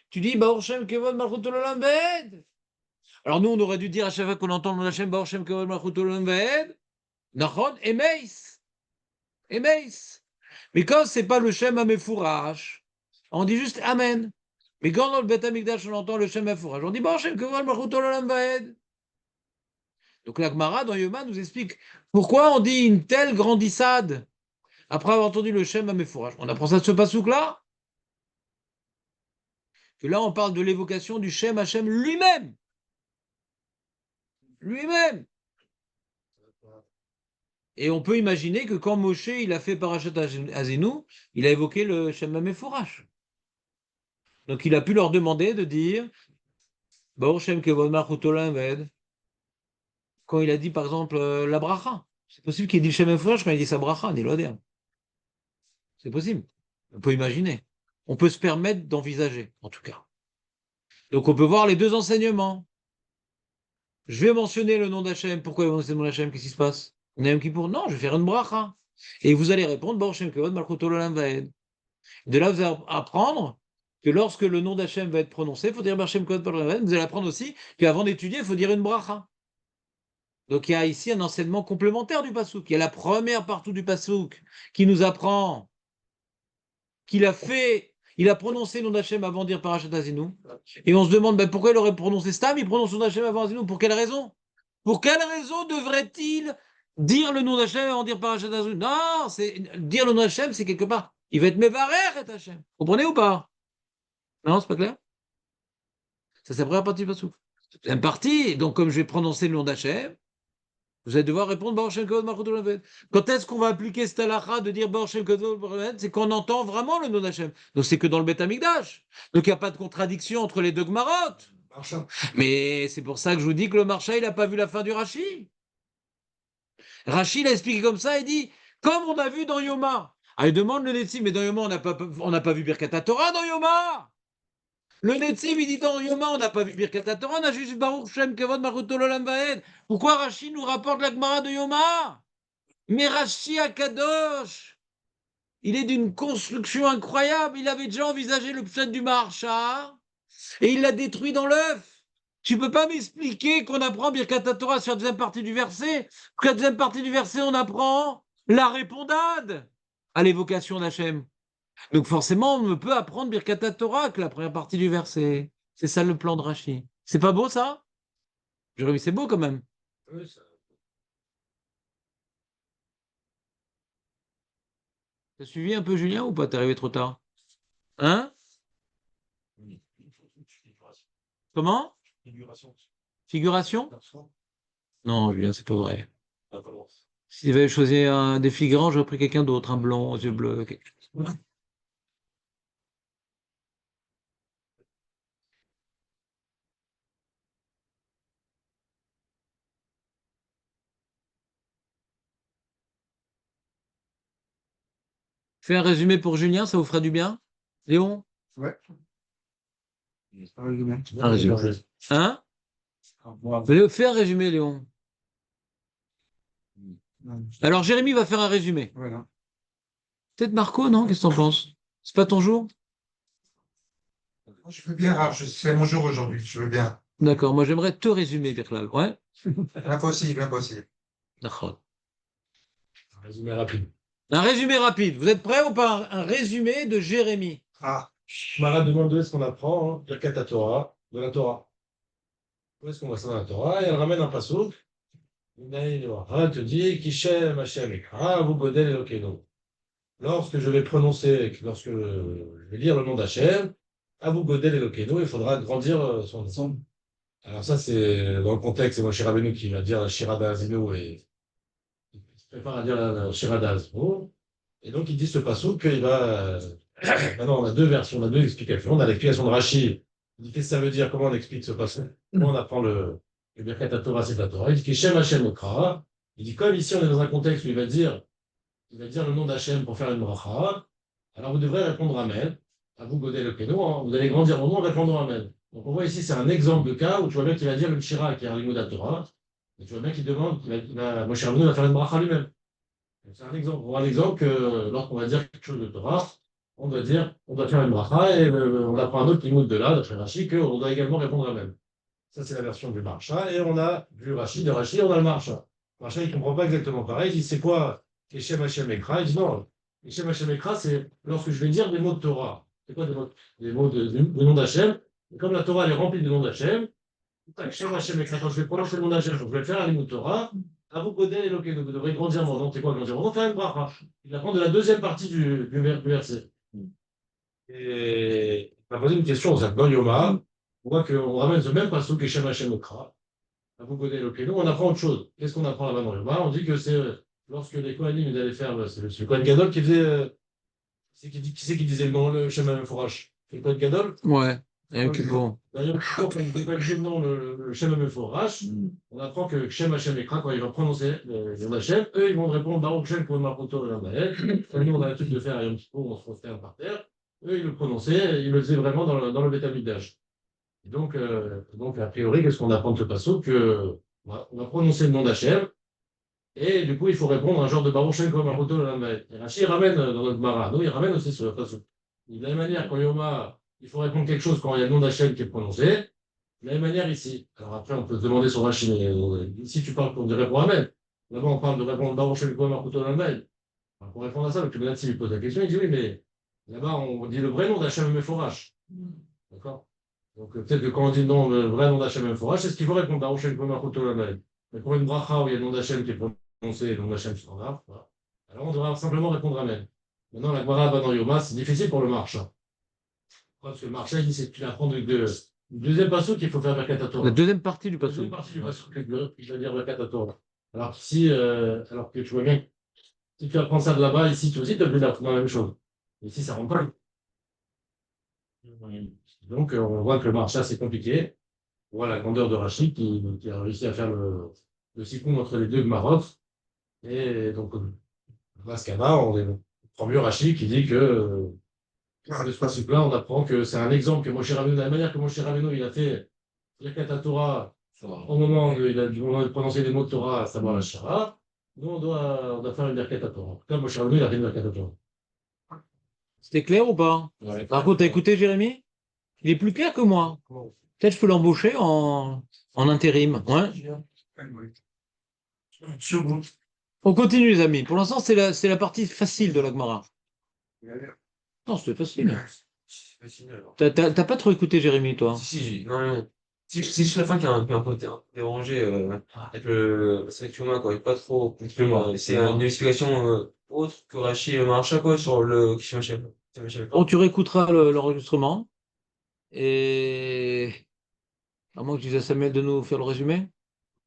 tu dis Baruch Shem Kevod Malchut Olam Vaed. Alors nous, on aurait dû dire à chaque fois qu'on entend le nom d'Hachem Baruch Shem Kevod Malchut Olam Vaed, Nachon, Emeis. Emeis. Mais quand c'est pas le Shem Amefourash, on dit juste Amen. Mais quand dans le Beth Amikdash, on entend le Shem Amefourash, on dit Baruch Shem Kevod Malchut Olam Vaed. Donc la Gemara dans Yoma nous explique pourquoi on dit une telle grandissade après avoir entendu le Shem Amefourash. On apprend ça de ce pasouk-là. Que là, on parle de l'évocation du Shem Hashem lui-même. Lui-même. Et on peut imaginer que quand Moshe il a fait Parashat Azinu, il a évoqué le Shem Amefourash. Donc il a pu leur demander de dire Baruch Shem Kevod Malchut Olam Vaed. Quand il a dit par exemple la bracha. C'est possible qu'il dit le Shem Mefouach quand il dit sa bracha, ni l'odeur. C'est possible. On peut imaginer. On peut se permettre d'envisager, en tout cas. Donc on peut voir les deux enseignements. Je vais mentionner le nom d'Hachem. Pourquoi il va mentionner le nom d'Hachem? Qu'est-ce qui se passe? On a un qui pour non, je vais faire une bracha. Et vous allez répondre, Baruch Shem Kavod Malchut Olam Vaed. De là, vous allez apprendre que lorsque le nom d'Hachem va être prononcé, il faut dire Baruch Shem Kavod Malchut Olam Vaed. Vous allez apprendre aussi qu'avant d'étudier, il faut dire une bracha. Donc il y a ici un enseignement complémentaire du Passouk. Il y a la première partie du Passouk qui nous apprend qu'il a fait, il a prononcé le nom d'Hachem avant de dire Parashat Azinu. Et on se demande pourquoi il aurait prononcé Stam, il prononce le nom d'Hachem avant Azinu. Pour quelle raison? Pour quelle raison devrait-il dire le nom d'Hachem avant de dire Parashat Azinu? Non, dire le nom d'Hachem, c'est quelque part. Il va être Mevarer et Hachem. Vous comprenez ou pas? Non, c'est pas clair? Ça, c'est la première partie du Passouk. Deuxième partie, donc comme je vais prononcer le nom d'Hachem, vous allez devoir répondre Baruch Shem Kavod Malchut Olam Vaed. Quand est-ce qu'on va appliquer cette halakha de dire Baruch Shem Kavod Malchut Olam Vaed? C'est qu'on entend vraiment le nom d'Hachem. Donc c'est que dans le Beth Amikdash. Donc il n'y a pas de contradiction entre les deux Gemarot. Marcha. Mais c'est pour ça que je vous dis que le Marcha, il n'a pas vu la fin du Rashi. Rashi, il a expliqué comme ça, il dit, comme on a vu dans Yoma. Ah, il demande le Netziv, mais dans Yoma, on n'a pas vu Birkat Torah dans Yoma. Le Netziv, il dit dans Yoma, on n'a pas vu Birkat Torah, on a juste Baruch Shem Kavod Malchut Olam Vaed. Pourquoi Rashi nous rapporte la Gemara de Yoma? Mais Rashi Akadosh, il est d'une construction incroyable. Il avait déjà envisagé le pshat du Maharsha et il l'a détruit dans l'œuf. Tu peux pas m'expliquer qu'on apprend Birkat Torah sur la deuxième partie du verset, que la deuxième partie du verset, on apprend la répondade à l'évocation d'Hachem. Donc forcément, on ne peut apprendre Birkat Torah que la première partie du verset. C'est ça le plan de Rashi. C'est pas beau ça? Jérémy, c'est beau quand même. Oui, ça- T'as suivi un peu Julien ou pas? T'es arrivé trop tard. Hein? Comment? Figuration? Non, Julien, c'est pas vrai. S'il avait choisi des figurants, j'aurais pris quelqu'un d'autre, un blond aux yeux bleus. Quelque chose. Fais un résumé pour Julien, ça vous fera du bien? Léon? Ouais. Un résumé. Hein? Fais un résumé, Léon. Alors, Jérémy va faire un résumé. Voilà. Peut-être Marco, non? Qu'est-ce que t'en penses? C'est pas ton jour? Je veux bien, alors, c'est mon jour aujourd'hui, je veux bien. D'accord, moi j'aimerais te résumer, Birklal. Ouais? Impossible, impossible. D'accord. Un résumé rapide. Un résumé rapide. Vous êtes prêts ou pas? Un résumé de Jérémy. Ah, Mara demande où est-ce qu'on apprend Birkat Torah, de la Torah. Où est-ce qu'on voit ça dans la Torah? Et elle ramène un passouk. Elle te dit Kishem Hashem Ekra, vous godel Elokeinu. Lorsque je vais prononcer, lorsque je vais lire le nom d'Hachem, à vous godel Elokeinu, il faudra grandir son nom. Alors ça, c'est dans le contexte, c'est Moshe Rabbeinu qui va dire la Shira d'Azinu et il se prépare à dire la Shira d'Azinu. Et donc il dit ce passouk qu'il va. Maintenant, on a deux versions, on a deux explications. On a l'explication de Rashi. Il dit qu'est-ce que ça veut dire, comment on explique ce passouk. Comment on apprend le Birkat Torah, c'est la Torah. Il dit Kishem Hashem Okra. Il dit comme ici on est dans un contexte où il va dire le nom d'Hachem pour faire une bracha. Alors vous devrez répondre Amen. À vous, Godel le Keno, vous allez grandir au nom en répondant Amen. Donc on voit ici, c'est un exemple de cas où tu vois bien qu'il va dire une Shira qui est un limud à Torah. Et tu vois bien qu'il demande, Moshe Rabbeinu va faire une bracha lui-même. Donc, c'est un exemple. On voit un exemple que lorsqu'on va dire quelque chose de Torah, on doit faire une bracha et on apprend un autre limud de là, d'après Rashi, qu'on doit également répondre Amen. Ça, c'est la version du Maharsha. Et on a du Rashi, de Rashi, on a le Maharsha. Le Maharsha, il ne comprend pas exactement pareil. Il dit, c'est quoi Keshem Hashem Ekra? Il dit, non, Keshem Hashem Ekra, c'est lorsque je vais dire des mots de Torah. C'est quoi des mots de nom d'Hachem? Et comme la Torah, elle est remplie de noms d'Hachem, Keshem Hashem Ekra, quand je vais prononcer le nom d'Hachem, je vais faire un limud de Torah, à vous, Godel et Loké, vous devrez grandir mon nom. C'est quoi grandir mon nom? Faire une bracha. Il apprend de la deuxième partie du verset. Et on a posé une question aux Akban Yoma. On voit qu'on ramène ce même passouk Keshem Hashem Ekra. À vous connaissez le Kéno, on apprend autre chose. Qu'est-ce qu'on apprend là-bas dans Yoma? On dit que c'est lorsque les Kohanim allaient faire, c'est le Kohen Gadol qui faisait. Qui c'est qui disait le nom, le Shem Forash? C'est le Kohen Gadol? Ouais. Et puis bon. D'ailleurs, quand on décolle Gémenon, le Shem Meforash, on apprend que Shem Hashem Ekra, quand il va prononcer le nom d'Hachem, eux, ils vont répondre Baruch Shem Kol Malchuto Olam Vaed. Nous, on a l'habitude de faire à Yom Kippur, on se prosterne par terre. Eux, ils le prononçaient, ils le faisaient vraiment dans le Beth Amikdash. Et donc, a priori, qu'est-ce qu'on apprend de ce passage? On va prononcer le nom d'Hachem, et du coup, il faut répondre à un genre de Baruch Shem Kol Malchuto Olam Vaed. Et Rashi ramène dans notre Mara, nous, il ramène aussi sur le passage. De la même manière, quand il faut répondre quelque chose quand il y a le nom d'Hachem qui est prononcé. De la même manière ici. Alors après, on peut se demander sur Rashi, mais ici, tu parles de répondre Amen. Là-bas, on parle de répondre Baruch Shem Kol Malchuto Olam Vaed. Pour répondre à ça, le Kibbutzim lui pose la question, il dit oui, mais là-bas, on dit le vrai nom d'Hachem Meforash. D'accord? Donc peut-être que quand on dit le vrai nom d'Hachem Meforash, c'est ce qu'il faut répondre Baruch Shem Kol Malchuto Olam Vaed. Mais pour une bracha où il y a le nom d'Hachem qui est prononcé et le nom d'Hachem standard, voilà. Alors on devra simplement répondre Amen. Maintenant, la Gemara va dans Yoma, c'est difficile pour le marchand. Parce que le marchand, il dit c'est que tu apprends du deuxième passo qu'il faut faire Birkat Torah. La deuxième partie du La passage. deuxième partie du passo qu'il va dire Birkat Torah. Alors qu'ici, alors que tu vois bien, si tu apprends ça de là-bas, ici, tu aussi, tu as obligé d'apprendre la même chose. Ici, ça ne rentre pas. Donc, on voit que le marchand, c'est compliqué. On voit la grandeur de Rachid qui a réussi à faire le sicoum entre les deux Maroc. Et donc, dans ce cas-là, on prend mieux Rachid qui dit que de ce principe-là, on apprend que c'est un exemple que Moshe Rabbeinu, de la manière que Moshe Rabbeinu, il a fait Birkat Torah au moment où il a du moment de prononcer les mots de Torah, à savoir la Shara, nous, on doit faire une Birkat Torah. En tout cas, Moshe Rabbeinu, il a fait une Birkat Torah. C'était clair ou pas? Ouais. Par contre, t'as écouté Jérémy? Il est plus clair que moi. Peut-être je peux l'embaucher en intérim. Ouais. On continue, les amis. Pour l'instant, c'est la partie facile de la Gemara. Non, c'était facile. T'as pas trop écouté Jérémy, toi? Non. C'est juste la fin qui a un peu dérangé avec le Saint-Humain, quoi. Il est pas trop complément. C'est une explication autre que Rachid Marcha, quoi, sur le Kishimachem. Bon, tu réécouteras l'enregistrement. Et à moins que je dise à Samuel de nous faire le résumé.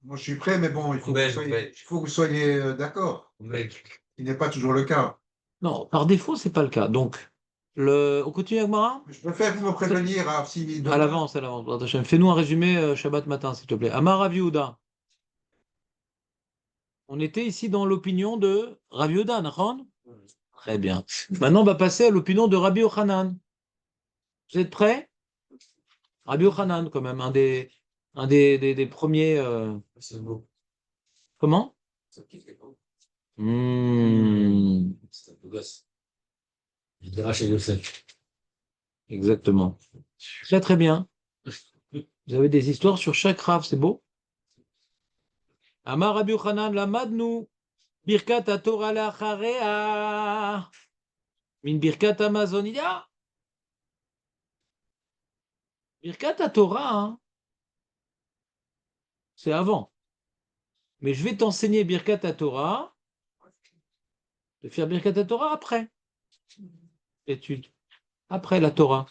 Moi, je suis prêt, mais bon, il faut que vous soyez d'accord. Mec. Ce n'est pas toujours le cas. Non, par défaut, c'est pas le cas. Donc, on continue avec Mara? Je préfère vous me prévenir si À l'avance, à l'avance. Attends, fais-nous un résumé Shabbat matin, s'il te plaît. Amar Rav Yehuda. On était ici dans l'opinion de Rav Yehuda, Nachon? Très bien. Maintenant, on va passer à l'opinion de Rabbi Yochanan. Vous êtes prêts? Rabbi Yochanan, quand même, un des premiers. C'est beau. Comment? Ça kiffe, quoi. C'est C'est un peu gosse. Il dira chez Yosef. Exactement. Très, très bien. Vous avez des histoires sur chaque Rav, c'est beau. Amar Rabbi Yochanan lamadnu birkat haTorah lacharea min birkat Amazonia. Birkat haTorah, hein, c'est avant. Mais je vais t'enseigner Birkat haTorah, de faire Birkat haTorah après. Étude. Après la Torah.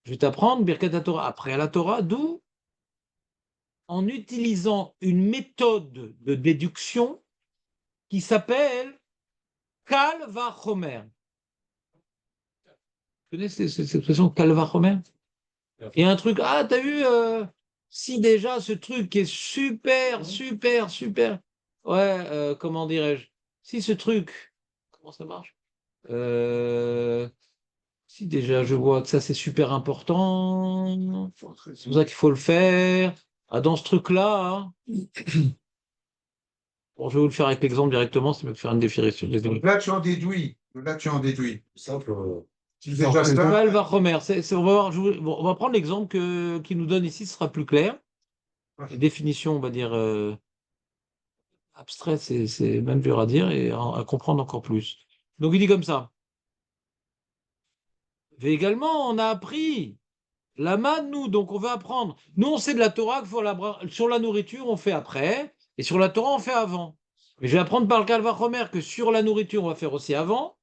Je vais t'apprendre Birkat haTorah après la Torah, d'où en utilisant une méthode de déduction qui s'appelle Kal vachomer. Vous connaissez cette expression Kal vachomer? Et un truc, t'as vu, si déjà ce truc qui est super, ouais, comment dirais-je, si ce truc, comment ça marche? Si déjà je vois que ça c'est super important, c'est pour ça qu'il faut le faire. Dans ce truc-là, bon, je vais vous le faire avec l'exemple directement, c'est mieux de faire une définition. Donc là, tu en déduis. Simple. C'est déjà ça. Kal vachomer, on va voir, on va prendre l'exemple qu'il nous donne ici, ce sera plus clair. Les définitions, on va dire, abstraites, c'est même dur à dire et à comprendre encore plus. Donc il dit comme ça. Mais également, on a appris la manne, nous, donc on veut apprendre. Nous, on sait de la Torah que sur la nourriture, on fait après, et sur la Torah, on fait avant. Mais je vais apprendre par le Kal vachomer que sur la nourriture, on va faire aussi avant,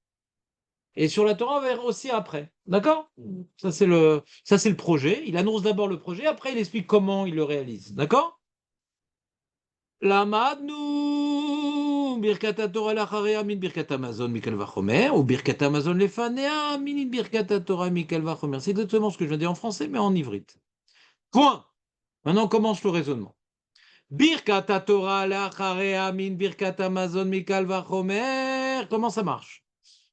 et sur la Torah, on va faire aussi après. D'accord? Ça, c'est le projet. Il annonce d'abord le projet, après, il explique comment il le réalise. D'accord? La madnu birkat Torah lacharea min birkat Amazon mikal vachomer, ou birkat Amazon lefanea min birkat Torah mikal vachomer. C'est exactement ce que je viens de dire en français, mais en ivrite. Point. Maintenant, on commence le raisonnement. Birkat Torah lacharea min birkat Amazon mikal vachomer. Comment ça marche?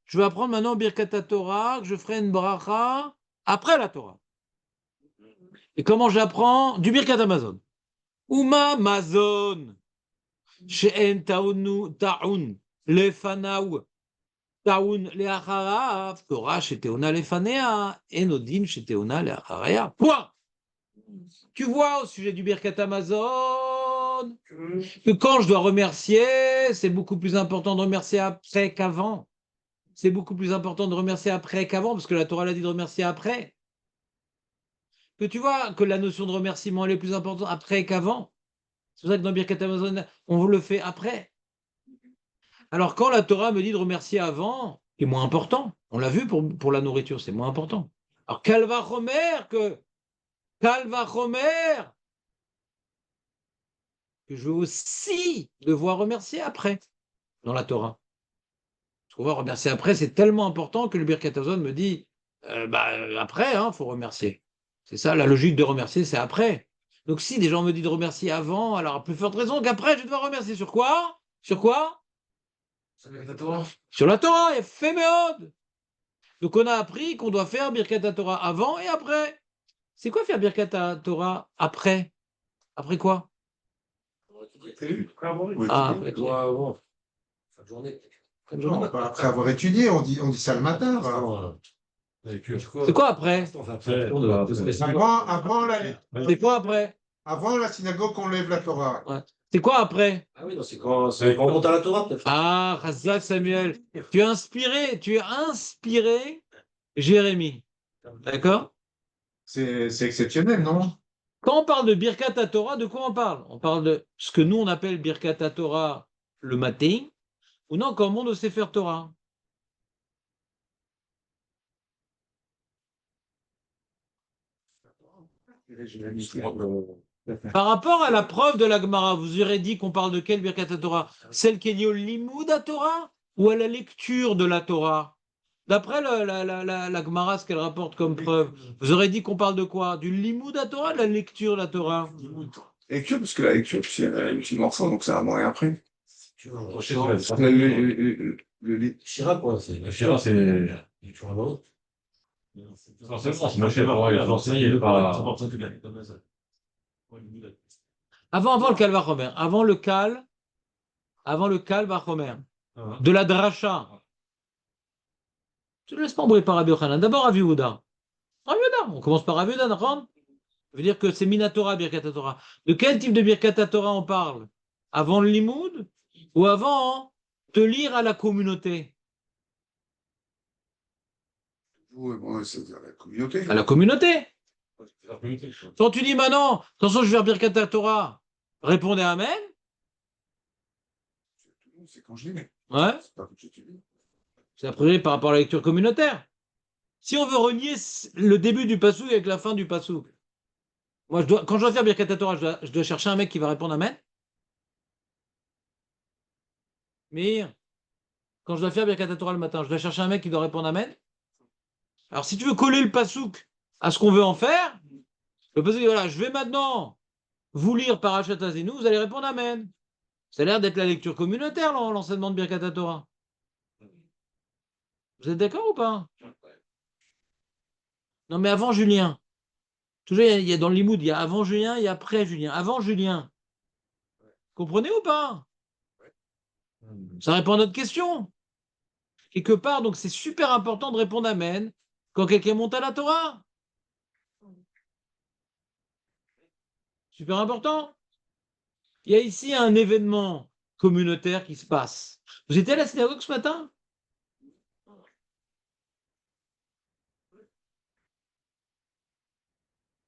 Je vais apprendre maintenant birkat Torah, que je ferai une bracha après la Torah. Et comment j'apprends? Du birkat Amazon. Uma Amazon. She'en ta'un lefanaou. Ta'un le'acharav. Torah she'teona lefanea. Enodin she'teona le'acharaya. Point. Tu vois au sujet du birkat Amazon que quand je dois remercier, c'est beaucoup plus important de remercier après qu'avant. C'est beaucoup plus important de remercier après qu'avant, parce que la Torah l'a dit de remercier après. Que tu vois que la notion de remerciement elle est plus importante après qu'avant. C'est pour ça que dans Birkat Amazon, on le fait après. Alors quand la Torah me dit de remercier avant, c'est moins important. On l'a vu pour la nourriture, c'est moins important. Alors Kalva Chomer, que je veux aussi devoir remercier après dans la Torah. Parce qu'on va remercier après, c'est tellement important que le Birkat Amazon me dit après, il faut remercier. C'est ça, la logique de remercier, c'est après. Donc si des gens me disent de remercier avant, alors à plus forte raison qu'après, je dois remercier sur quoi? Sur quoi? Sur la Torah, et Féméode. Donc on a appris qu'on doit faire Birkat Torah avant et après. C'est quoi faire Birkat Torah après? Après quoi? Ah, après quoi? Fin de journée. Non, après avoir étudié, on dit ça le matin. C'est quoi après? C'est quoi après? Avant la synagogue, on lève la Torah. Ouais. C'est quoi après? Ah oui, non, c'est quand on monte à la Torah, peut-être. Ah, Chazak Samuel, tu as inspiré Jérémie. D'accord? C'est exceptionnel, non? Quand on parle de Birkat Torah, de quoi on parle? On parle de ce que nous on appelle Birkat Torah le matin, ou non, quand on monte au Sefer Torah. Par rapport à la preuve de la Gemara, vous aurez dit qu'on parle de quelle Birkat Torah? Celle qui est liée au Limoud à Torah ou à la lecture de la Torah? D'après la Gemara, ce qu'elle rapporte comme preuve, vous aurez dit qu'on parle de quoi? Du Limoud à Torah, de la lecture de la Torah? Lecture, parce que la lecture, c'est un petit morceau, donc ça a moins après. Tu vois, Le Chirac, quoi. C'est Chirac, c'est. tu vois, C'est Moshe Torah, il a enseigné par. Avant le Kal Vachomer, avant le Kal Vachomer, de la Dracha. Tu ne laisses pas embrouiller par Rabbi Yochanan. D'abord Rabbi Yehuda. Rabbi Yehuda, on commence par Rabbi Yehuda, d'accord? Ça veut dire que c'est Minatora, Birkat Torah. De quel type de Birkat Torah on parle? Avant le Limoud ou avant de lire à la communauté? c'est la communauté. À la communauté. Quand tu dis maintenant, attention, je vais faire Birkat Torah, répondez Amen. C'est quand je lis. Ouais. C'est pas que j'étudie. C'est a priori par rapport à la lecture communautaire. Si on veut relier le début du pasouk avec la fin du pasouk, moi, quand je dois faire Birkat Torah, je dois chercher un mec qui va répondre Amen. Mais quand je dois faire Birkat Torah le matin, je dois chercher un mec qui doit répondre Amen. Alors, si tu veux coller le pasouk à ce qu'on veut en faire, le pasouk dit voilà, je vais maintenant vous lire Parashat Azinu, vous allez répondre Amen. Ça a l'air d'être la lecture communautaire, l'enseignement de Birkat Torah. Vous êtes d'accord ou pas? Non, mais avant Julien. Toujours, il y a dans le Limoud, il y a avant Julien, il y a après Julien. Avant Julien. Comprenez ou pas? Ça répond à notre question. Quelque part, donc c'est super important de répondre Amen quand quelqu'un monte à la Torah. Super important. Il y a ici un événement communautaire qui se passe. Vous étiez à la synagogue ce matin?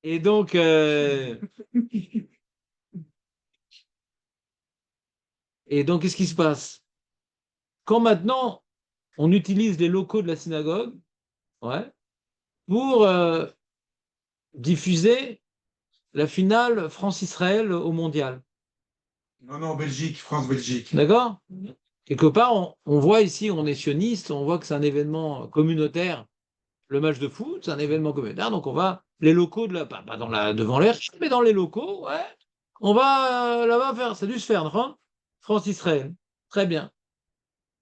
Et donc, qu'est-ce qui se passe? Quand maintenant, on utilise les locaux de la synagogue pour diffuser la finale France-Israël au mondial. Non, Belgique, France-Belgique. D'accord? Quelque part, on voit ici, on est sioniste, on voit que c'est un événement communautaire. Le match de foot, c'est un événement communautaire, donc on va, les locaux, pas devant l'air, mais dans les locaux, ouais, on va là-bas faire, ça a dû se faire, non? France-Israël. Très bien.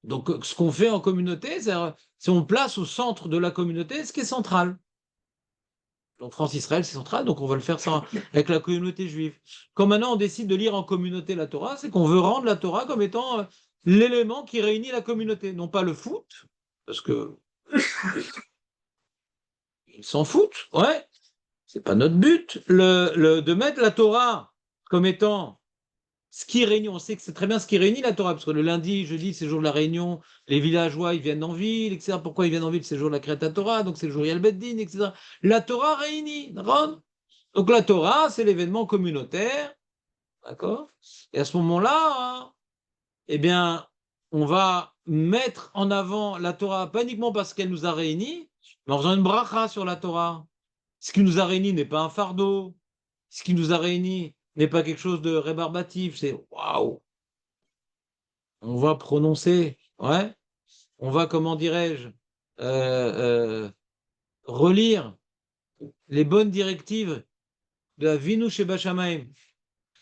Donc, ce qu'on fait en communauté, c'est on place au centre de la communauté ce qui est central. Donc, France-Israël, c'est central, donc on va le faire avec la communauté juive. Quand maintenant on décide de lire en communauté la Torah, c'est qu'on veut rendre la Torah comme étant l'élément qui réunit la communauté, non pas le foot, parce que ils s'en foutent, ouais, c'est pas notre but, de mettre la Torah comme étant ce qui réunit, on sait que c'est très bien ce qui réunit la Torah, parce que le lundi, jeudi, c'est le jour de la réunion, les villageois, ils viennent en ville, etc. Pourquoi ils viennent en ville? C'est le jour de la Kriyat Torah, donc c'est le jour où il y a le Beddin, etc. La Torah réunit, d'accord? Donc la Torah, c'est l'événement communautaire, d'accord? Et à ce moment-là, hein, eh bien, on va mettre en avant la Torah, pas uniquement parce qu'elle nous a réunis, mais en faisant une bracha sur la Torah. Ce qui nous a réunis n'est pas un fardeau. Ce qui nous a réunis n'est pas quelque chose de rébarbatif. C'est waouh! On va prononcer, ouais. On va, comment dirais-je, euh, relire les bonnes directives de la Vinu Sheba Shamayim.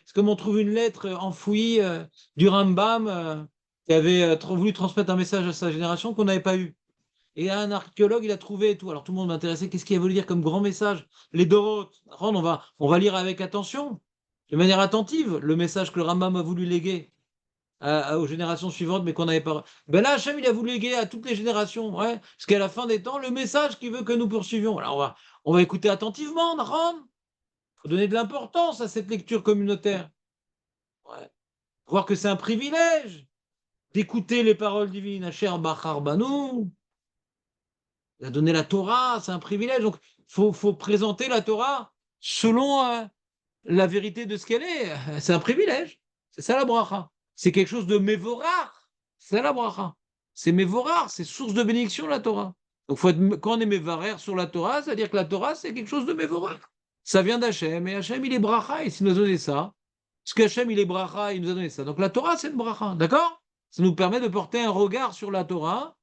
C'est comme on trouve une lettre enfouie du Rambam qui avait voulu transmettre un message à sa génération qu'on n'avait pas eu. Et un archéologue, il a trouvé et tout. Alors tout le monde m'intéressait. Qu'est-ce qu'il a voulu dire comme grand message? Les Doroth. On va lire avec attention, de manière attentive, le message que le Rambam a voulu léguer aux générations suivantes, mais qu'on n'avait pas. Ben là, Hachem, il a voulu léguer à toutes les générations, ouais, jusqu'à la fin des temps, le message qu'il veut que nous poursuivions. Alors on va écouter attentivement, Nahon. Il faut donner de l'importance à cette lecture communautaire. Ouais. Voir que c'est un privilège d'écouter les paroles divines. Asher Bachar Banou. Il a donné la Torah, c'est un privilège. Donc, faut présenter la Torah selon la vérité de ce qu'elle est. C'est un privilège. C'est ça la bracha. C'est quelque chose de mévorar. C'est ça la bracha. C'est mévorar, c'est source de bénédiction la Torah. Donc, quand on est mévarer sur la Torah, c'est-à-dire que la Torah, c'est quelque chose de mévorar. Ça vient d'Hachem, et Hachem, il est bracha, et s'il nous a donné ça, parce qu'Hachem, il est bracha, il nous a donné ça. Donc, la Torah, c'est une bracha, d'accord? Ça nous permet de porter un regard sur la Torah.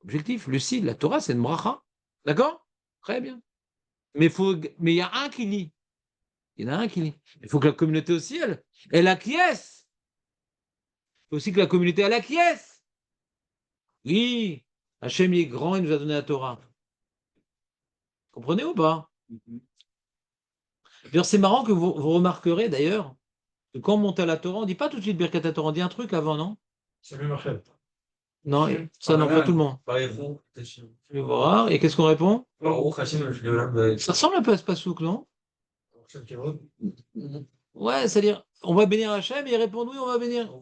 Objectif, lucide, la Torah, c'est une bracha. D'accord? Très bien. Mais il y a un qui lit. Il y en a un qui lit. Il faut que la communauté aussi, elle acquiesce. Il faut aussi que la communauté, elle acquiesce. Oui, Hachem, il est grand, il nous a donné la Torah. Comprenez ou pas? D'ailleurs, c'est marrant que vous remarquerez, d'ailleurs, que quand on monte à la Torah, on ne dit pas tout de suite Birkat Torah, on dit un truc avant, non? Salut Marcel. Non, ça, non, pas tout le monde. Je vais voir. Et qu'est-ce qu'on répond? Ça ressemble un peu à ce pasouk, non? Ouais, c'est-à-dire, on va bénir Hachem, et il répond oui, on va bénir.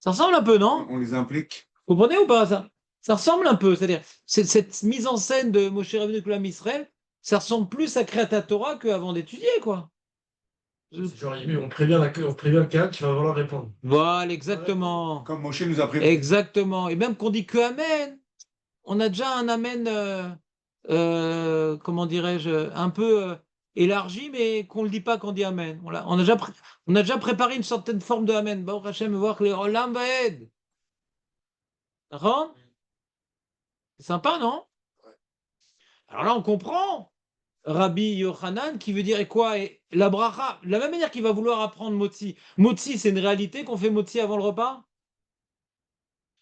Ça ressemble un peu, non? On les implique. Vous comprenez ou pas ça? Ça ressemble un peu, c'est-à-dire, cette mise en scène de Moshe Rabbeinu Kulam Israël, ça ressemble plus à Kriyat Torah qu'avant d'étudier, quoi. C'est genre, on prévient le cadre qui va falloir répondre. Voilà, exactement. Comme Moshe nous a prévenu. Exactement. Et même qu'on dit que Amen, on a déjà un Amen, comment dirais-je, un peu élargi, mais qu'on ne le dit pas quand on dit Amen. On a déjà préparé une certaine forme de Amen. Baruch Hashem, voir que les Olam Vaed. D'accord? C'est sympa, non? Alors là, on comprend Rabbi Yochanan qui veut dire et quoi? Et la bracha, de la même manière qu'il va vouloir apprendre Motzi. Motzi, c'est une réalité qu'on fait Motzi avant le repas?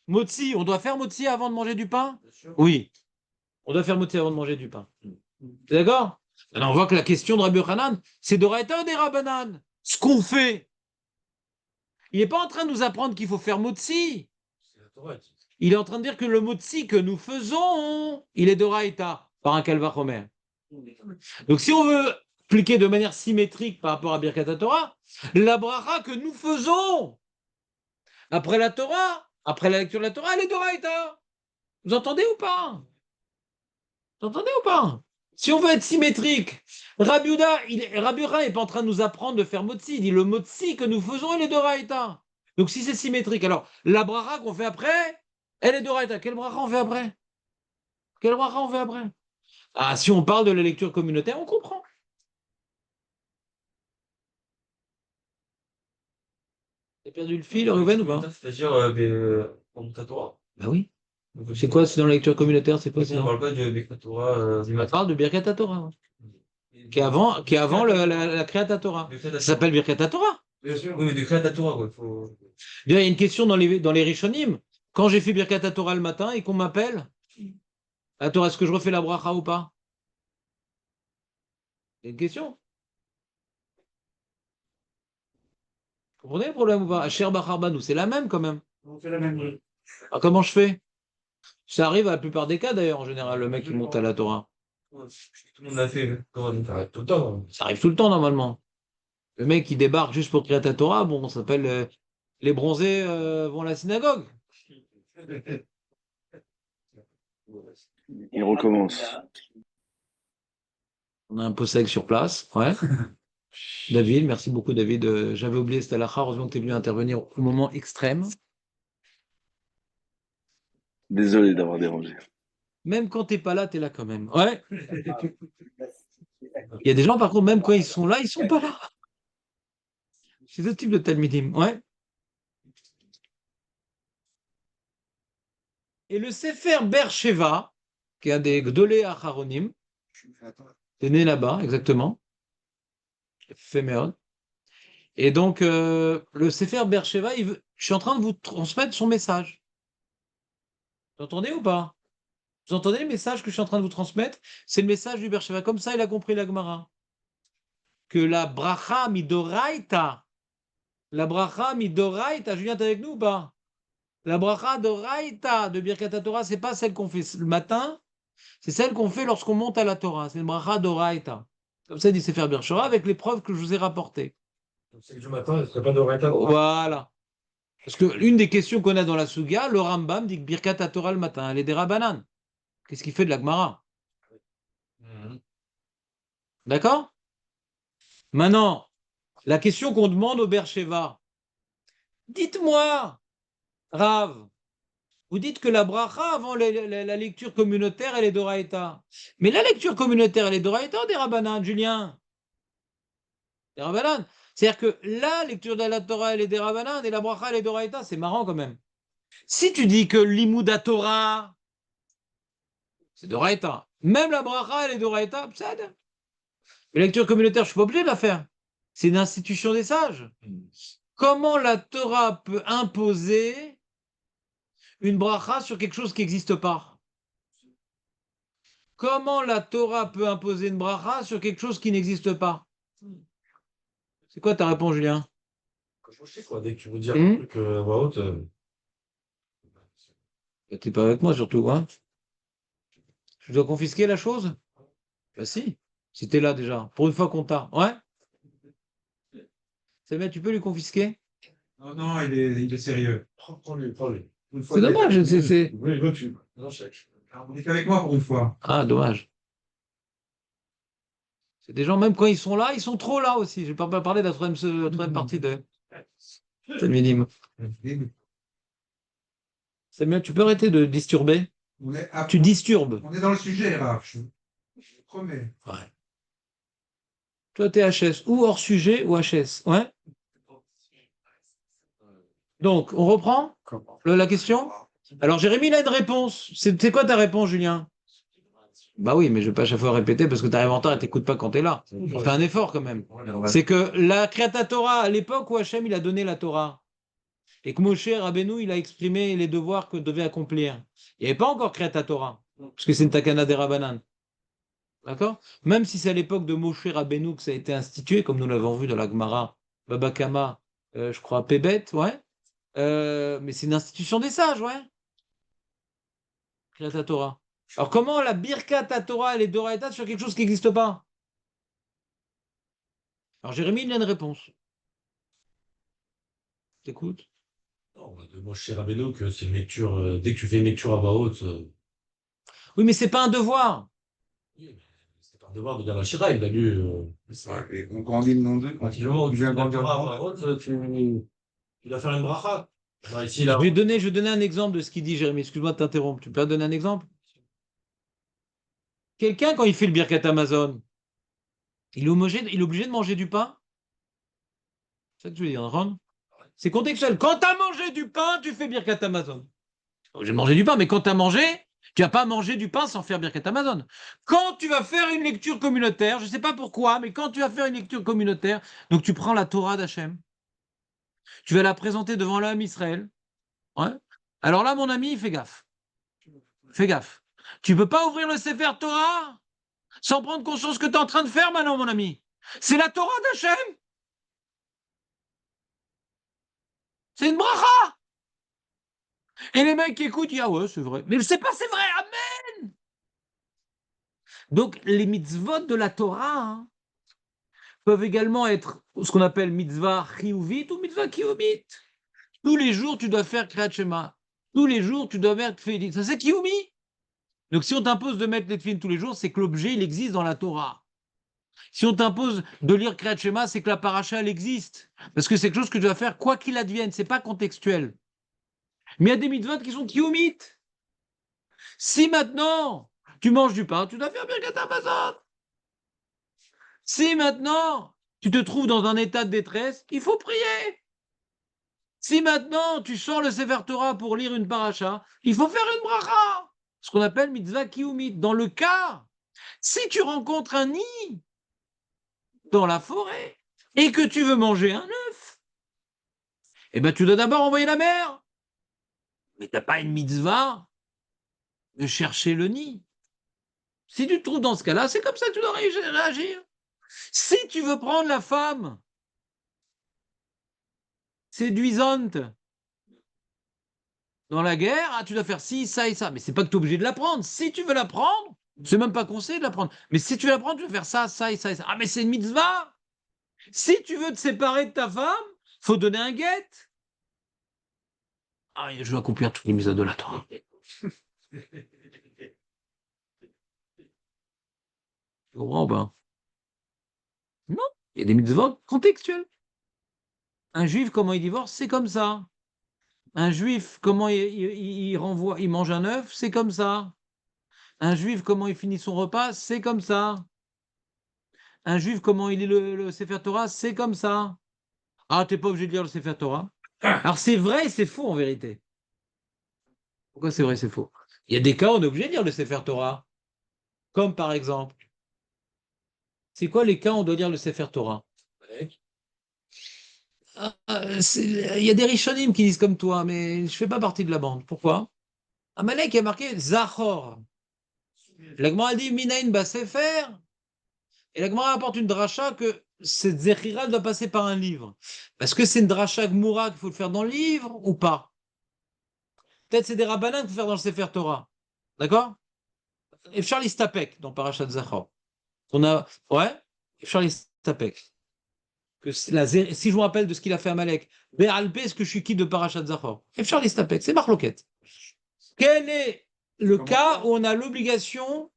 Motzi, on doit faire Motzi avant de manger du pain? Oui, on doit faire Motzi avant de manger du pain. T'es d'accord? Alors on voit que la question de Rabbi Yochanan, c'est de Raïta des Rabbanan. Ce qu'on fait. Il n'est pas en train de nous apprendre qu'il faut faire Motzi. C'est la Torah. Il est en train de dire que le Motzi que nous faisons, il est de Raïta, par un Kalvachomer. Donc si on veut appliquer de manière symétrique par rapport à Birkat Torah, la bracha que nous faisons après la Torah, après la lecture de la Torah, elle est d'Oraïta. Vous entendez ou pas? Vous entendez ou pas? Si on veut être symétrique, Rabbi Yehuda n'est pas en train de nous apprendre de faire Motzi. Il dit le Motzi que nous faisons, elle est d'Oraïta. Donc si c'est symétrique, alors la bracha qu'on fait après, elle est d'Oraïta. Quelle bracha on fait après? Quelle bracha on fait après? Ah, si on parle de la lecture communautaire, on comprend. T'as perdu le fil, Ruben, ou pas? C'est-à-dire, Birkat Torah. Bah oui. Donc, C'est quoi, c'est dans la lecture communautaire, c'est quoi on ça? parle pas de Birkat Torah du On matin. parle de Birkat Torah, qui est avant la Kriyat Torah. Ça s'appelle Birkat Torah. Bien sûr. Oui, mais de Kriyat Torah, quoi. Faut... Bien, il y a une question dans les Rishonim. Quand j'ai fait Birkat Torah le matin et qu'on m'appelle, à Torah, est-ce que je refais la bracha ou pas? C'est une question. Vous comprenez le problème ou pas? Asher Bacharbanou, c'est la même quand même. On fait la même chose. Alors comment je fais? Ça arrive à la plupart des cas d'ailleurs, en général, le mec qui monte à la Torah. Ouais, tout le monde l'a fait. Torah, donc, Ça arrête tout le temps. Hein. Ça arrive tout le temps normalement. Le mec qui débarque juste pour créer ta Torah, bon, ça s'appelle les bronzés vont à la synagogue. Il recommence. On a un possèque sur place, ouais. David, merci beaucoup David. J'avais oublié cette halakha, heureusement que tu es venu intervenir au moment extrême. Désolé d'avoir dérangé. Même quand t'es pas là, tu es là quand même. Ouais. Il y a des gens, par contre, même quand ils sont là, ils sont pas là. C'est ce type de talmidim, ouais. Et le Sefer Be'er-Sheva, qui est un des Gdolé Acharonim, c'est né là-bas, exactement. Féméon. Et donc, le Sefer Be'er-Sheva, je suis en train de vous transmettre son message. Vous entendez ou pas? Vous entendez le message que je suis en train de vous transmettre? C'est le message du Be'er-Sheva. Comme ça, il a compris la Gemara. Que la bracha midoraita, Julien, t'es avec nous ou pas? La bracha doraita de Birkat Torah, c'est pas celle qu'on fait le matin, c'est celle qu'on fait lorsqu'on monte à la Torah. C'est une bracha doraita. Comme ça, il dit Sefer Be'er-Sheva avec les preuves que je vous ai rapportées. Donc, c'est que du matin, il ne serait pas de Raïta. Voilà. Parce que l'une des questions qu'on a dans la Suga, le Rambam dit que Birkat Torah le matin, elle est des Rabbanan. Qu'est-ce qu'il fait de la Gemara? D'accord? Maintenant, la question qu'on demande au Be'er-Sheva, dites-moi, Rav, vous dites que la bracha avant la lecture communautaire, elle est d'Oraïta. Mais la lecture communautaire, elle est d'Oraïta ou des Rabbanan, Julien? Des Rabbanan. C'est-à-dire que la lecture de la Torah, elle est des Rabbanan et la bracha, elle est d'Oraïta. C'est marrant quand même. Si tu dis que l'Imouda Torah, c'est d'Oraïta, même la bracha, elle est d'Oraïta, ça aide. La lecture communautaire, je ne suis pas obligé de la faire. C'est une institution des sages. Comment la Torah peut imposer une bracha sur quelque chose qui n'existe pas? Comment la Torah peut imposer une bracha sur quelque chose qui n'existe pas? C'est quoi ta réponse, Julien? Je sais quoi, dès que tu veux dire un truc à voix haute. T'es pas avec moi surtout, hein? Je dois confisquer la chose? Bah si t'es là déjà. Pour une fois qu'on t'a. Ouais? Samia, tu peux lui confisquer? Non, non, il est sérieux. Prends-lui, prends-lui. C'est dommage, c'est. Oui, il tu. Non, Alors, vous êtes avec moi pour une fois. Ah, dommage. C'est des gens, même quand ils sont là, ils sont trop là aussi. Je vais pas parler de la troisième partie de. C'est le minimum. Samia, tu peux arrêter de disturber? Tu disturbes. On est dans le sujet, Raph. Je promets. Ouais. Toi, t'es HS. Ou hors sujet ou HS. Ouais. Donc, on reprend la question? Alors, Jérémy, il a une réponse. C'est quoi ta réponse, Julien? Bah oui, mais je ne vais pas à chaque fois répéter parce que tu arrives en retard et tu n'écoutes pas quand tu es là. On fait un effort quand même. C'est que la Kriyat Torah, à l'époque où Hachem il a donné la Torah, et que Moshe Rabbeinu il a exprimé les devoirs que devait accomplir, il n'y avait pas encore Kriyat Torah, parce que c'est une Takana des Rabbanan. D'accord? Même si c'est à l'époque de Moshe Rabbeinu que ça a été institué, comme nous l'avons vu dans la Gemara, Baba Kama, je crois, Pébet, ouais. Mais c'est une institution des sages, ouais. Kriyat Torah. Alors comment la Birkat Torah elle est d'Oraïta sur quelque chose qui n'existe pas? Alors Jérémy, il a une réponse. T'écoutes? Non, de Moshe Rabbeinu, que c'est une lecture. Dès que tu fais une lecture à voix haute. Oui, mais c'est pas un devoir. Oui, mais c'est pas un devoir de dire la Shira, il a lu. Et on grandit le nom d'eux. À partir du moment où tu fais une lecture à voix haute, tu dois faire une bracha. Alors, ici, là, Je vais donner un exemple de ce qu'il dit, Jérémy. Excuse-moi de t'interrompre. Tu peux me donner un exemple? Quelqu'un, quand il fait le Birkat Amazon, il est obligé de manger du pain? C'est ça que je veux dire, Ron? C'est contextuel. Quand tu as mangé du pain, tu fais Birkat Hamazon. J'ai mangé du pain, mais quand tu as mangé, tu n'as pas mangé du pain sans faire Birkat Hamazon. Quand tu vas faire une lecture communautaire, je ne sais pas pourquoi, mais quand tu vas faire une lecture communautaire, donc tu prends la Torah d'Hachem, tu vas la présenter devant l'homme Israël. Ouais. Alors là, mon ami, fais gaffe. Fais gaffe. Tu ne peux pas ouvrir le Sefer Torah sans prendre conscience que tu es en train de faire maintenant, mon ami. C'est la Torah d'Hachem. C'est une bracha. Et les mecs qui écoutent, ils disent, ah ouais, c'est vrai. Mais c'est pas, c'est vrai, amen. Donc, les mitzvot de la Torah hein, peuvent également être ce qu'on appelle mitzvah chiyuvit ou mitzvah kiyumit. Tous les jours, tu dois faire Kriyat Shema. Tous les jours, tu dois mettre Tfilin. Ça, c'est kiyumi. Donc, si on t'impose de mettre les Tfilin tous les jours, c'est que l'objet, il existe dans la Torah. Si on t'impose de lire Kriyat Shema, c'est que la paracha, elle existe. Parce que c'est quelque chose que tu dois faire quoi qu'il advienne. C'est pas contextuel. Mais il y a des mitzvot qui sont kiyumit. Si maintenant, tu manges du pain, tu dois faire Birkat Hamazon. Si maintenant, tu te trouves dans un état de détresse, il faut prier. Si maintenant, tu sors le Sefer Torah pour lire une paracha, il faut faire une bracha. Ce qu'on appelle mitzvah kiyumit. Dans le cas, si tu rencontres un nid dans la forêt et que tu veux manger un œuf, eh ben, tu dois d'abord envoyer la mère. Mais tu n'as pas une mitzvah de chercher le nid. Si tu te trouves dans ce cas-là, c'est comme ça que tu dois réagir. Si tu veux prendre la femme séduisante dans la guerre, ah, tu dois faire ci, ça et ça. Mais c'est pas que tu es obligé de la prendre. Si tu veux la prendre, c'est même pas conseillé de la prendre. Mais si tu veux la prendre, tu veux faire ça, ça et ça et ça. Ah, mais c'est une mitzvah. Si tu veux te séparer de ta femme, faut donner un guet. Ah, je dois accomplir toutes les mitzvahs de la Torah. Tu comprends ou pas? Non, il y a des mitzvot contextuels. Un juif, comment il divorce, c'est comme ça. Un juif, comment il renvoie, il mange un œuf, c'est comme ça. Un juif, comment il finit son repas, c'est comme ça. Un juif, comment il lit le Sefer Torah, c'est comme ça. Ah, t'es pas obligé de lire le Sefer Torah. Alors c'est vrai et c'est faux en vérité. Pourquoi c'est vrai et c'est faux? Il y a des cas où on est obligé de lire le Sefer Torah. Comme par exemple, c'est quoi les cas où on doit lire le Sefer Torah? Il y a des Rishonim qui disent comme toi, mais je ne fais pas partie de la bande. Pourquoi? Amalek a marqué Zachor. La Gemara dit Minaïn Basefer. Et la Gemara apporte une dracha que cette Zechira doit passer par un livre. Est-ce que c'est une dracha Gmoura qu'il faut le faire dans le livre ou pas? Peut-être c'est des Rabbanan qu'il faut faire dans le Sefer Torah. D'accord? Et Charles Istapek dans Parashat Zachor. On a. Ouais? Et Charles Istapek. Si je vous rappelle de ce qu'il a fait à Malek, Béalpé, est-ce que je suis qui de Parashat Zachor? Et Charles Istapek, c'est Marloquette. Quel est le cas où on a l'obligation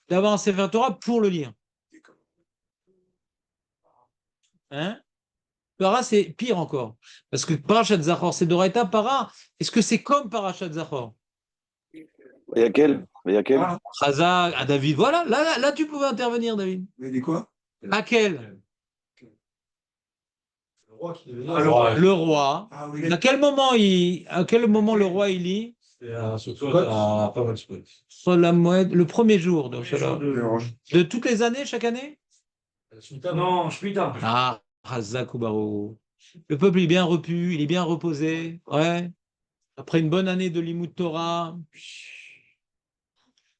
d'avoir un Sefer Torah pour le lire? Hein? Para, c'est pire encore. Parce que Parashat Zachor, c'est Doraita. Para, est-ce que c'est comme Parashat Zachor? Vayakel. Chazak, à David. Voilà, là, tu pouvais intervenir, David. Vous avez dit quoi? À quel? Le roi qui devait Le roi. Ah oui, À quel moment le roi il lit? C'est un surtout à pas mal de spots. Le premier jour de Shalom. de- De toutes les années, chaque année? Non, je suis tard. Ah, Hazak ou Barou. Le peuple est bien repu, il est bien reposé. Ouais. Après une bonne année de Limoud Torah.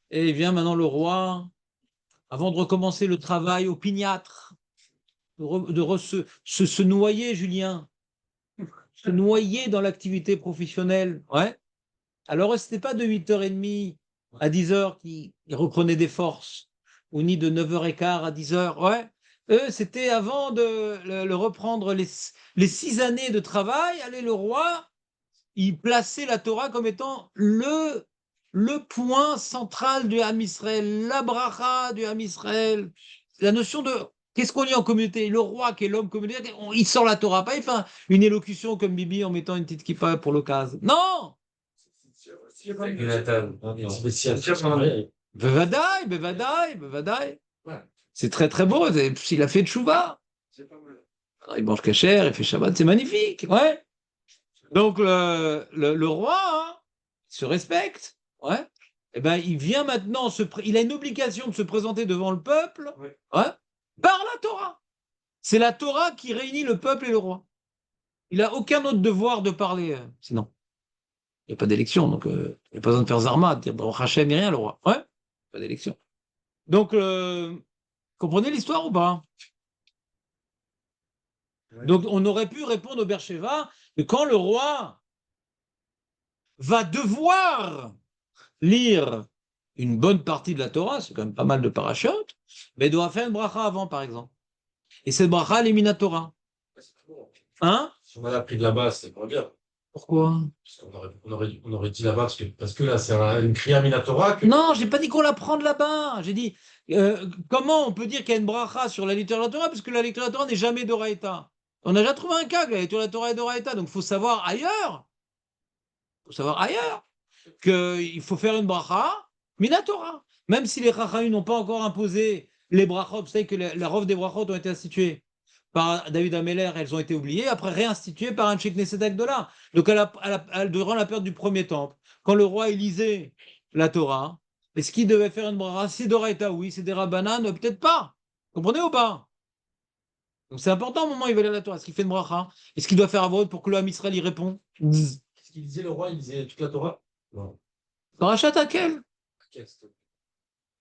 Et vient maintenant le roi, avant de recommencer le travail au piniâtre, se noyer, Julien. Se noyer dans l'activité professionnelle. Ouais. Alors, ce n'était pas de 8h30 à 10h qu'ils reprenaient des forces, ou ni de 9h15 à 10h. Ouais. Eux, c'était avant de le reprendre les 6 années de travail. Allez, le roi, il plaçait la Torah comme étant le point central du Ham Israël, la bracha du Ham Israël. La notion de qu'est-ce qu'on dit en communauté? Le roi qui est l'homme communautaire, il sort la Torah, pas il fait une élocution comme Bibi en mettant une petite kippa pour l'occasion. Non! Bevadaï. C'est très très beau. Il a fait de chouva. Alors, il mange kasher, il fait Shabbat, c'est magnifique, ouais. Donc le roi hein, se respecte, ouais. Eh ben, il vient maintenant, il a une obligation de se présenter devant le peuple, ouais, par la Torah. C'est la Torah qui réunit le peuple et le roi. Il n'a aucun autre devoir de parler, sinon. Il n'y a pas d'élection, donc il n'y a pas besoin de faire Zarma, de dire Baruch Hashem, ni rien, le roi. Ouais, pas d'élection. Donc, comprenez l'histoire ou pas? Donc, on aurait pu répondre au Beersheva que quand le roi va devoir lire une bonne partie de la Torah, c'est quand même pas mal de parachutes, mais il doit faire une bracha avant, par exemple. Et cette bracha, elle est minatora. Hein? Si on a appris de là-bas, c'est pas bien. Pourquoi? Parce qu'on aurait dit là-bas, parce que là, c'est une kriya minatora. Non, je n'ai pas dit qu'on la prend de là-bas. J'ai dit, comment on peut dire qu'il y a une bracha sur la lecture de la Torah, parce que la lecture de la Torah n'est jamais d'Oraïta. On a déjà trouvé un cas que la lecture de la Torah est d'Oraïta, donc il faut savoir ailleurs. Il faut savoir ailleurs qu'il faut faire une bracha minatora. Même si les Chachamim n'ont pas encore imposé les brachot, vous savez que la rov des brachot ont été instituées par David Ameller, elles ont été oubliées, après réinstituées par un Knesset Agdola. Donc durant la période du premier temple, quand le roi lisait la Torah, est-ce qu'il devait faire une bracha? C'est d'Oraïta, oui, c'est des Rabbanan, peut-être pas. Comprenez ou pas? Donc c'est important au moment où il va lire la Torah. Est-ce qu'il fait une bracha? Est-ce qu'il doit faire avod pour que le Ham Israël y répond? Qu'est-ce qu'il disait le roi? Il disait toute la Torah? Non. Parachat Akel?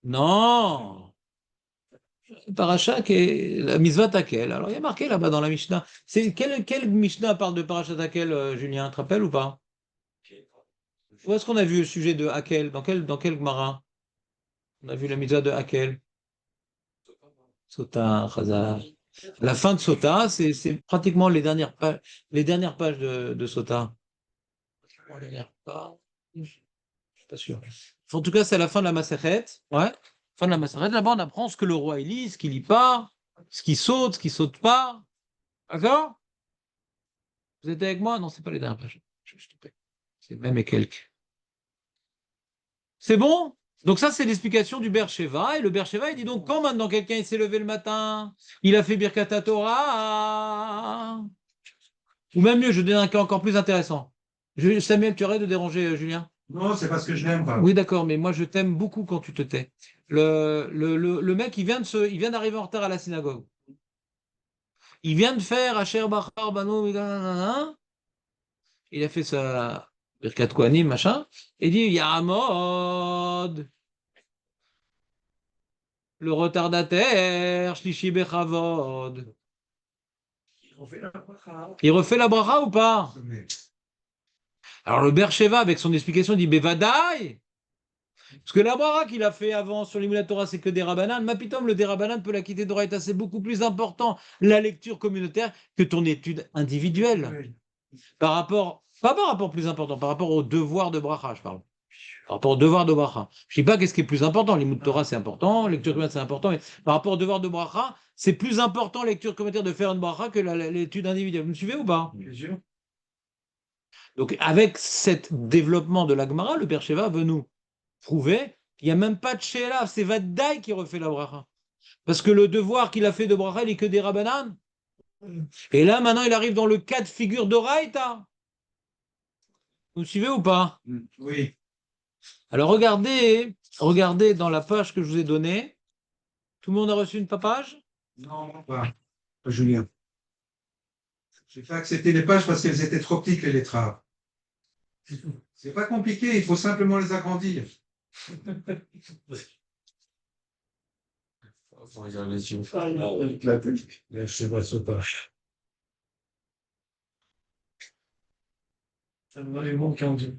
Non. Parachat qui est la Misvat Akel. Alors il y a marqué là-bas dans la Mishnah. Quel Mishnah parle de Parachat Akel, Julien? Tu te rappelles ou pas? Où est-ce qu'on a vu le sujet de Akel? Dans quel Gemara? On a vu la Misvat de Akel. Sota, Chazar. La fin de Sota, c'est pratiquement les dernières pages de Sota. Les dernières pages. Je suis pas sûr. En tout cas, c'est à la fin de la Masechet. Ouais. Fin de la Masechet. Là-bas, on apprend ce que le roi il lit, ce qu'il lit pas, ce qui saute pas. D'accord? Vous êtes avec moi? Non, c'est pas les dernières pages. Je me suis trompé. C'est même et quelques. C'est bon? Donc ça, c'est l'explication du Beersheva. Et le Beersheva, il dit donc, quand maintenant quelqu'un il s'est levé le matin, il a fait Birkat Torah, ou même mieux, je donne un cas encore plus intéressant. Samuel, tu arrêtes de déranger Julien? Non, c'est parce que je l'aime pas. Oui, d'accord, mais moi je t'aime beaucoup quand tu te tais. Le mec, il vient d'arriver en retard à la synagogue. Il vient de faire Asher Bachar Bano, il a fait sa Birkat Kohanim, machin, et il dit Yamod, le retardataire, Shlishi Bechavod. Il refait la bracha ou pas? Alors le Beersheva, avec son explication, dit Bevadaï. Parce que la bracha qu'il a fait avant sur l'Imula Torah, c'est que des Rabbanan. Mapitom, le Derabanan peut la quitter d'Oraïta. C'est beaucoup plus important, la lecture communautaire, que ton étude individuelle. Pas par rapport plus important, par rapport au devoir de bracha, je parle. Par rapport au devoir de bracha. Je ne dis pas qu'est-ce qui est plus important. L'Imut Torah, c'est important. Lecture communautaire, c'est important. Mais par rapport au devoir de bracha, c'est plus important, lecture communautaire, de faire une bracha que l'étude individuelle. Vous me suivez ou pas? Bien sûr. Donc, avec ce développement de la Gemara, le Beersheva veut nous prouver qu'il n'y a même pas de Sheila, c'est Vaddaï qui refait la bracha. Parce que le devoir qu'il a fait de bracha, il n'est que des Rabbanan. Et là, maintenant, il arrive dans le cas de figure d'Oraïta. Vous suivez ou pas? Oui. Alors, regardez dans la page que je vous ai donnée. Tout le monde a reçu une page? Non, pas. Pas Julien. J'ai fait accepter les pages parce qu'elles étaient trop petites, les lettres. C'est pas compliqué, il faut simplement les agrandir. Faut regarder les yeux. Je sais pas, ce pas. Ça me manque un peu.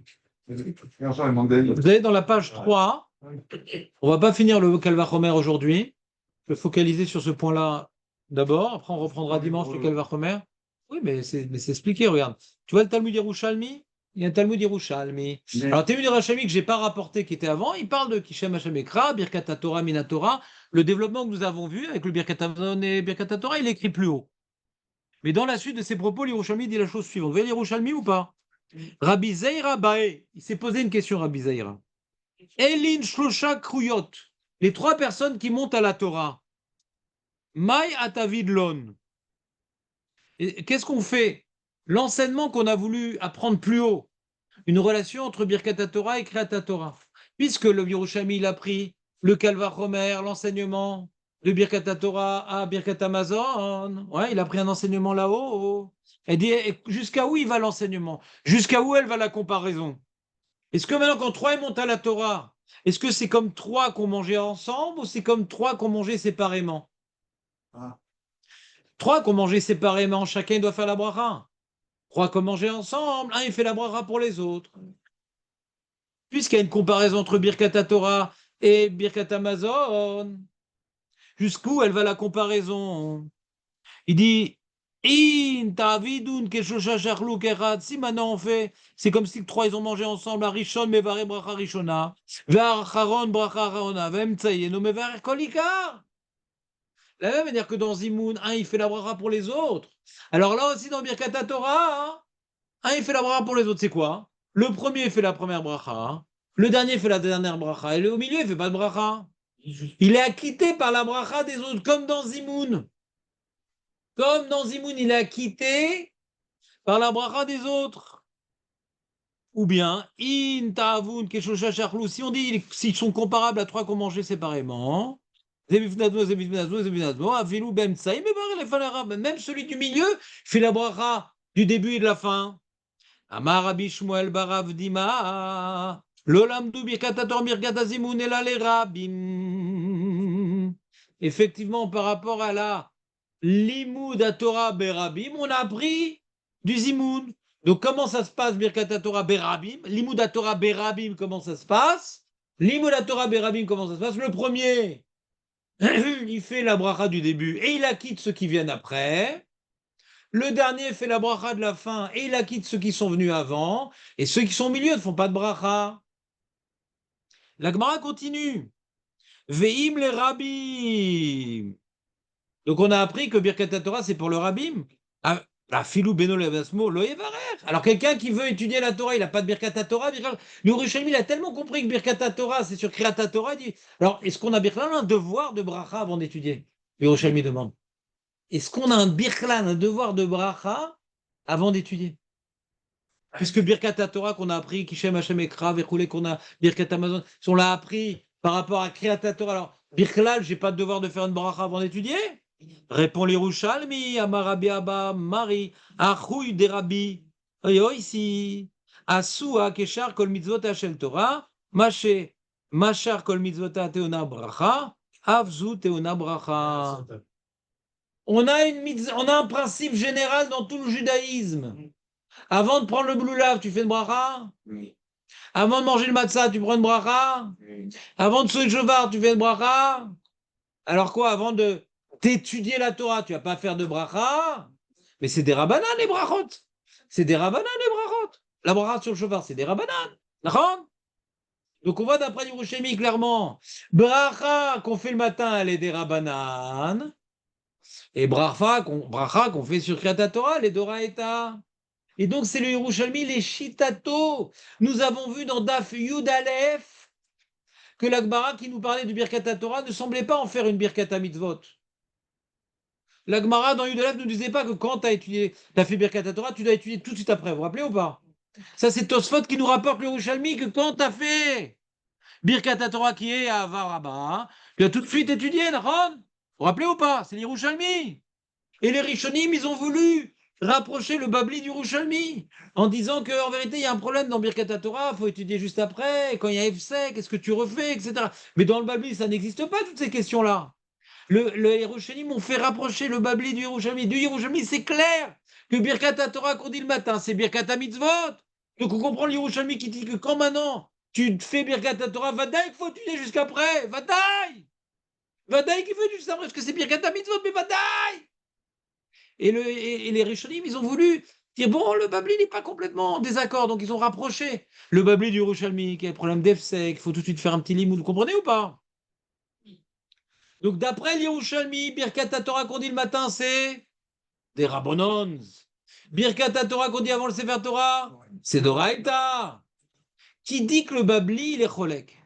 Vous allez dans la page 3. On va pas finir le Calvachomer aujourd'hui. Je vais focaliser sur ce point-là d'abord. Après, on reprendra dimanche le Calvachomer. Oui, mais c'est expliqué, regarde. Tu vois le Talmud Yerushalmi? Il y a un Talmud Yerushalmi. Alors, Talmud Yerushalmi que je n'ai pas rapporté, qui était avant, il parle de Kishem Hashem Ekra, Birkat Torah, Minatora. Le développement que nous avons vu avec le Birkat Avon et Birkat Torah, il est écrit plus haut. Mais dans la suite de ses propos, l'Yerushalmi dit la chose suivante. Vous voyez l'Yerushalmi ou pas? Rabbi Zeira Bae, il s'est posé une question, Rabbi Zeira. Elin Shlosha Kruyot, les trois personnes qui montent à la Torah. Mai Atavidlon. Et qu'est-ce qu'on fait? L'enseignement qu'on a voulu apprendre plus haut, une relation entre Birkat Torah et Kriyat Torah. Puisque le Yerushalmi, il a pris le Kalva Chomer, l'enseignement de Birkat Torah à Birkat Hamazon. Ouais, il a pris un enseignement là-haut. Et dit, jusqu'à où il va l'enseignement? Jusqu'à où elle va la comparaison? Est-ce que maintenant, quand trois montent à la Torah, est-ce que c'est comme trois qu'on mangeait ensemble ou c'est comme trois qu'on mangeait séparément? Ah. Trois qu'on mangeait séparément, chacun doit faire la bracha. Trois qu'on mangeait ensemble, un il fait la bracha pour les autres. Puisqu'il y a une comparaison entre Birkat Torah et Birkat Hamazon, jusqu'où elle va la comparaison? Il dit, In ta'avidun keshosha shachluk echad. Si maintenant on fait, c'est comme si trois ils ont mangé ensemble, Arishon mevareh bracha rishona, ve'acharon bracha acharona, ve'emtsayenu mevareh kol ikar. La même manière que dans Zimoun, un il fait la bracha pour les autres. Alors là aussi dans Birkat Torah, un il fait la bracha pour les autres, c'est quoi? Le premier fait la première bracha, le dernier fait la dernière bracha, et le au milieu il fait pas de bracha. Il est acquitté par la bracha des autres, comme dans Zimoun. Comme dans Zimoun, il est acquitté par la bracha des autres. Ou bien, in ta'avun keshosha shachlou, si on dit s'ils sont comparables à trois qu'on mangeait séparément, même celui du milieu fait la bracha du début et de la fin. Amar Rabbi Shmuel Barav Dima, Lolamdu Birkat Torah Birkat Zimoun Elale Rabim. Effectivement, par rapport à la Limoud à Torah Berabim, on a appris du Zimoun. Donc, comment ça se passe, Birkat Torah Berabim? Limoud à Torah Berabim, comment ça se passe? Limoud à Torah Berabim, comment ça se passe? Le premier, il fait la bracha du début et il acquitte ceux qui viennent après. Le dernier fait la bracha de la fin et il acquitte ceux qui sont venus avant. Et ceux qui sont au milieu ne font pas de bracha. La Gemara continue. Ve'im les rabbim. Donc on a appris que Birkat Torah c'est pour le rabbim. Ah, la filou beno levasmo lo yevarer. Alors quelqu'un qui veut étudier la Torah, il n'a pas de Birkat Torah. Le Yerushalmi, il a tellement compris que Birkat Torah c'est sur Kriyat Torah. Il dit, alors est-ce qu'on a Birkat un devoir de bracha avant d'étudier? Le Yerushalmi demande. Est-ce qu'on a un birklan, un devoir de bracha avant d'étudier? Puisque Birkat Torah qu'on a appris, Kishem Hashem Ekra, Verkoulé qu'on a, Birkat Amazon, si on l'a appris par rapport à Kriyat Torah, alors birklal, j'ai pas de devoir de faire une bracha avant d'étudier? Répond l'Yerushalmi, Amarabi Abba, Mari, Achouy des Rabbi, ici, Asua, Keshar, Kol Mitzvot Hashel Torah, Maché, Machar, Kol Mitzvot Teona Bracha, Avzu Teona Bracha. On a un principe général dans tout le judaïsme. Avant de prendre le bloulav, tu fais une bracha? Oui. Avant de manger le matzah, tu prends une bracha? Oui. Avant de souhaiter le shofar, tu fais une bracha? Alors quoi, avant de d'étudier la Torah, tu vas pas faire de bracha? Mais c'est des rabbanan les brachot. C'est des rabbanan les brachot. La bracha sur le shofar, c'est des rabbanan. D'accord? Donc on voit d'après Yerushalmi clairement, bracha qu'on fait le matin, elle est des rabbanan. Et bracha qu'on fait sur Kriyat Torah, les Doraïta. Et donc, c'est le Yerushalmi, les Shitato. Nous avons vu dans Daf Yud Aleph que l'Agmara qui nous parlait du Birkat Torah ne semblait pas en faire une Birkat Mitzvot. L'Agmara dans Yud Aleph ne nous disait pas que quand tu as fait Birkat Torah, tu dois étudier tout de suite après. Vous vous rappelez ou pas? Ça, c'est Tosfot qui nous rapporte le Yerushalmi que quand tu as fait Birkat Torah qui est à Varaba, tu as tout de suite étudié, Nahon? Vous vous rappelez ou pas? C'est l'Yerushalmi. Et les Rishonim, ils ont voulu rapprocher le Babli du Yerushalmi en disant qu'en vérité, il y a un problème dans Birkat Torah, il faut étudier juste après, et quand il y a Efsek, qu'est-ce que tu refais, etc. Mais dans le Babli, ça n'existe pas, toutes ces questions-là. Le Yerushalmi ont fait rapprocher le Babli du Yerushalmi. Du Yerushalmi, c'est clair que Birkat Torah qu'on dit le matin, c'est Birkat Mitzvot. Donc on comprend le Yerushalmi qui dit que quand maintenant tu fais Birkat Torah, Vadaï, il faut étudier jusqu'après, Vadaï! Vadaï qui fait juste après, parce que c'est Birkat Mitzvot, mais Vadaï! Et les Rishonim, ils ont voulu dire bon, le Babli n'est pas complètement en désaccord, donc ils ont rapproché le Babli du Yerushalmi, qui a un problème d'Efsek, il faut tout de suite faire un petit limoud, vous comprenez ou pas? Donc d'après le Yerushalmi, Birkat Torah qu'on dit le matin, c'est des Rabbonons. Birkat Torah qu'on dit avant le Sefer Torah, c'est Doraïta. Qui dit que le Babli, il est Cholek?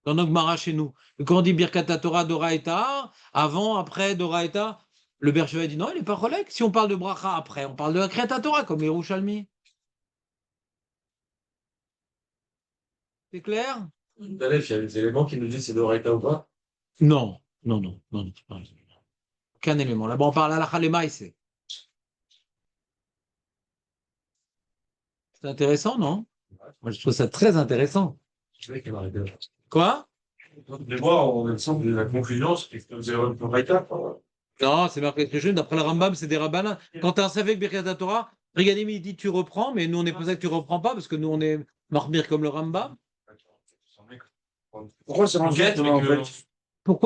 Dans notre Mara chez nous. Et quand on dit Birkat Torah, Doraïta, avant, après, Doraïta, Le Bercheva dit non, il n'est pas relègue. Si on parle de bracha après, on parle de la Kriyat Torah comme les Rouchalmi. C'est clair? Dalef, il y a des éléments qui nous disent si c'est de Oraita ou pas. Non, non, non, non, non, non. Aucun élément. Là-bas, on parle à la Khalemaïse. C'est intéressant, non? Moi, je trouve ça très intéressant. Je sais qu'il m'a arrêté là. Quoi? De voir, on me semble que la conclusion, c'est que vous avez Oraita. Non, c'est marqué quelque chose. D'après le Rambam, c'est des rabbanins. Quand tu as un Savek Birkat Torah, Riganimi il dit tu reprends, mais nous, on n'est pas ça que tu reprends pas, parce que nous, on est marmir comme le Rambam. Pourquoi c'est en fait, mais en que- fait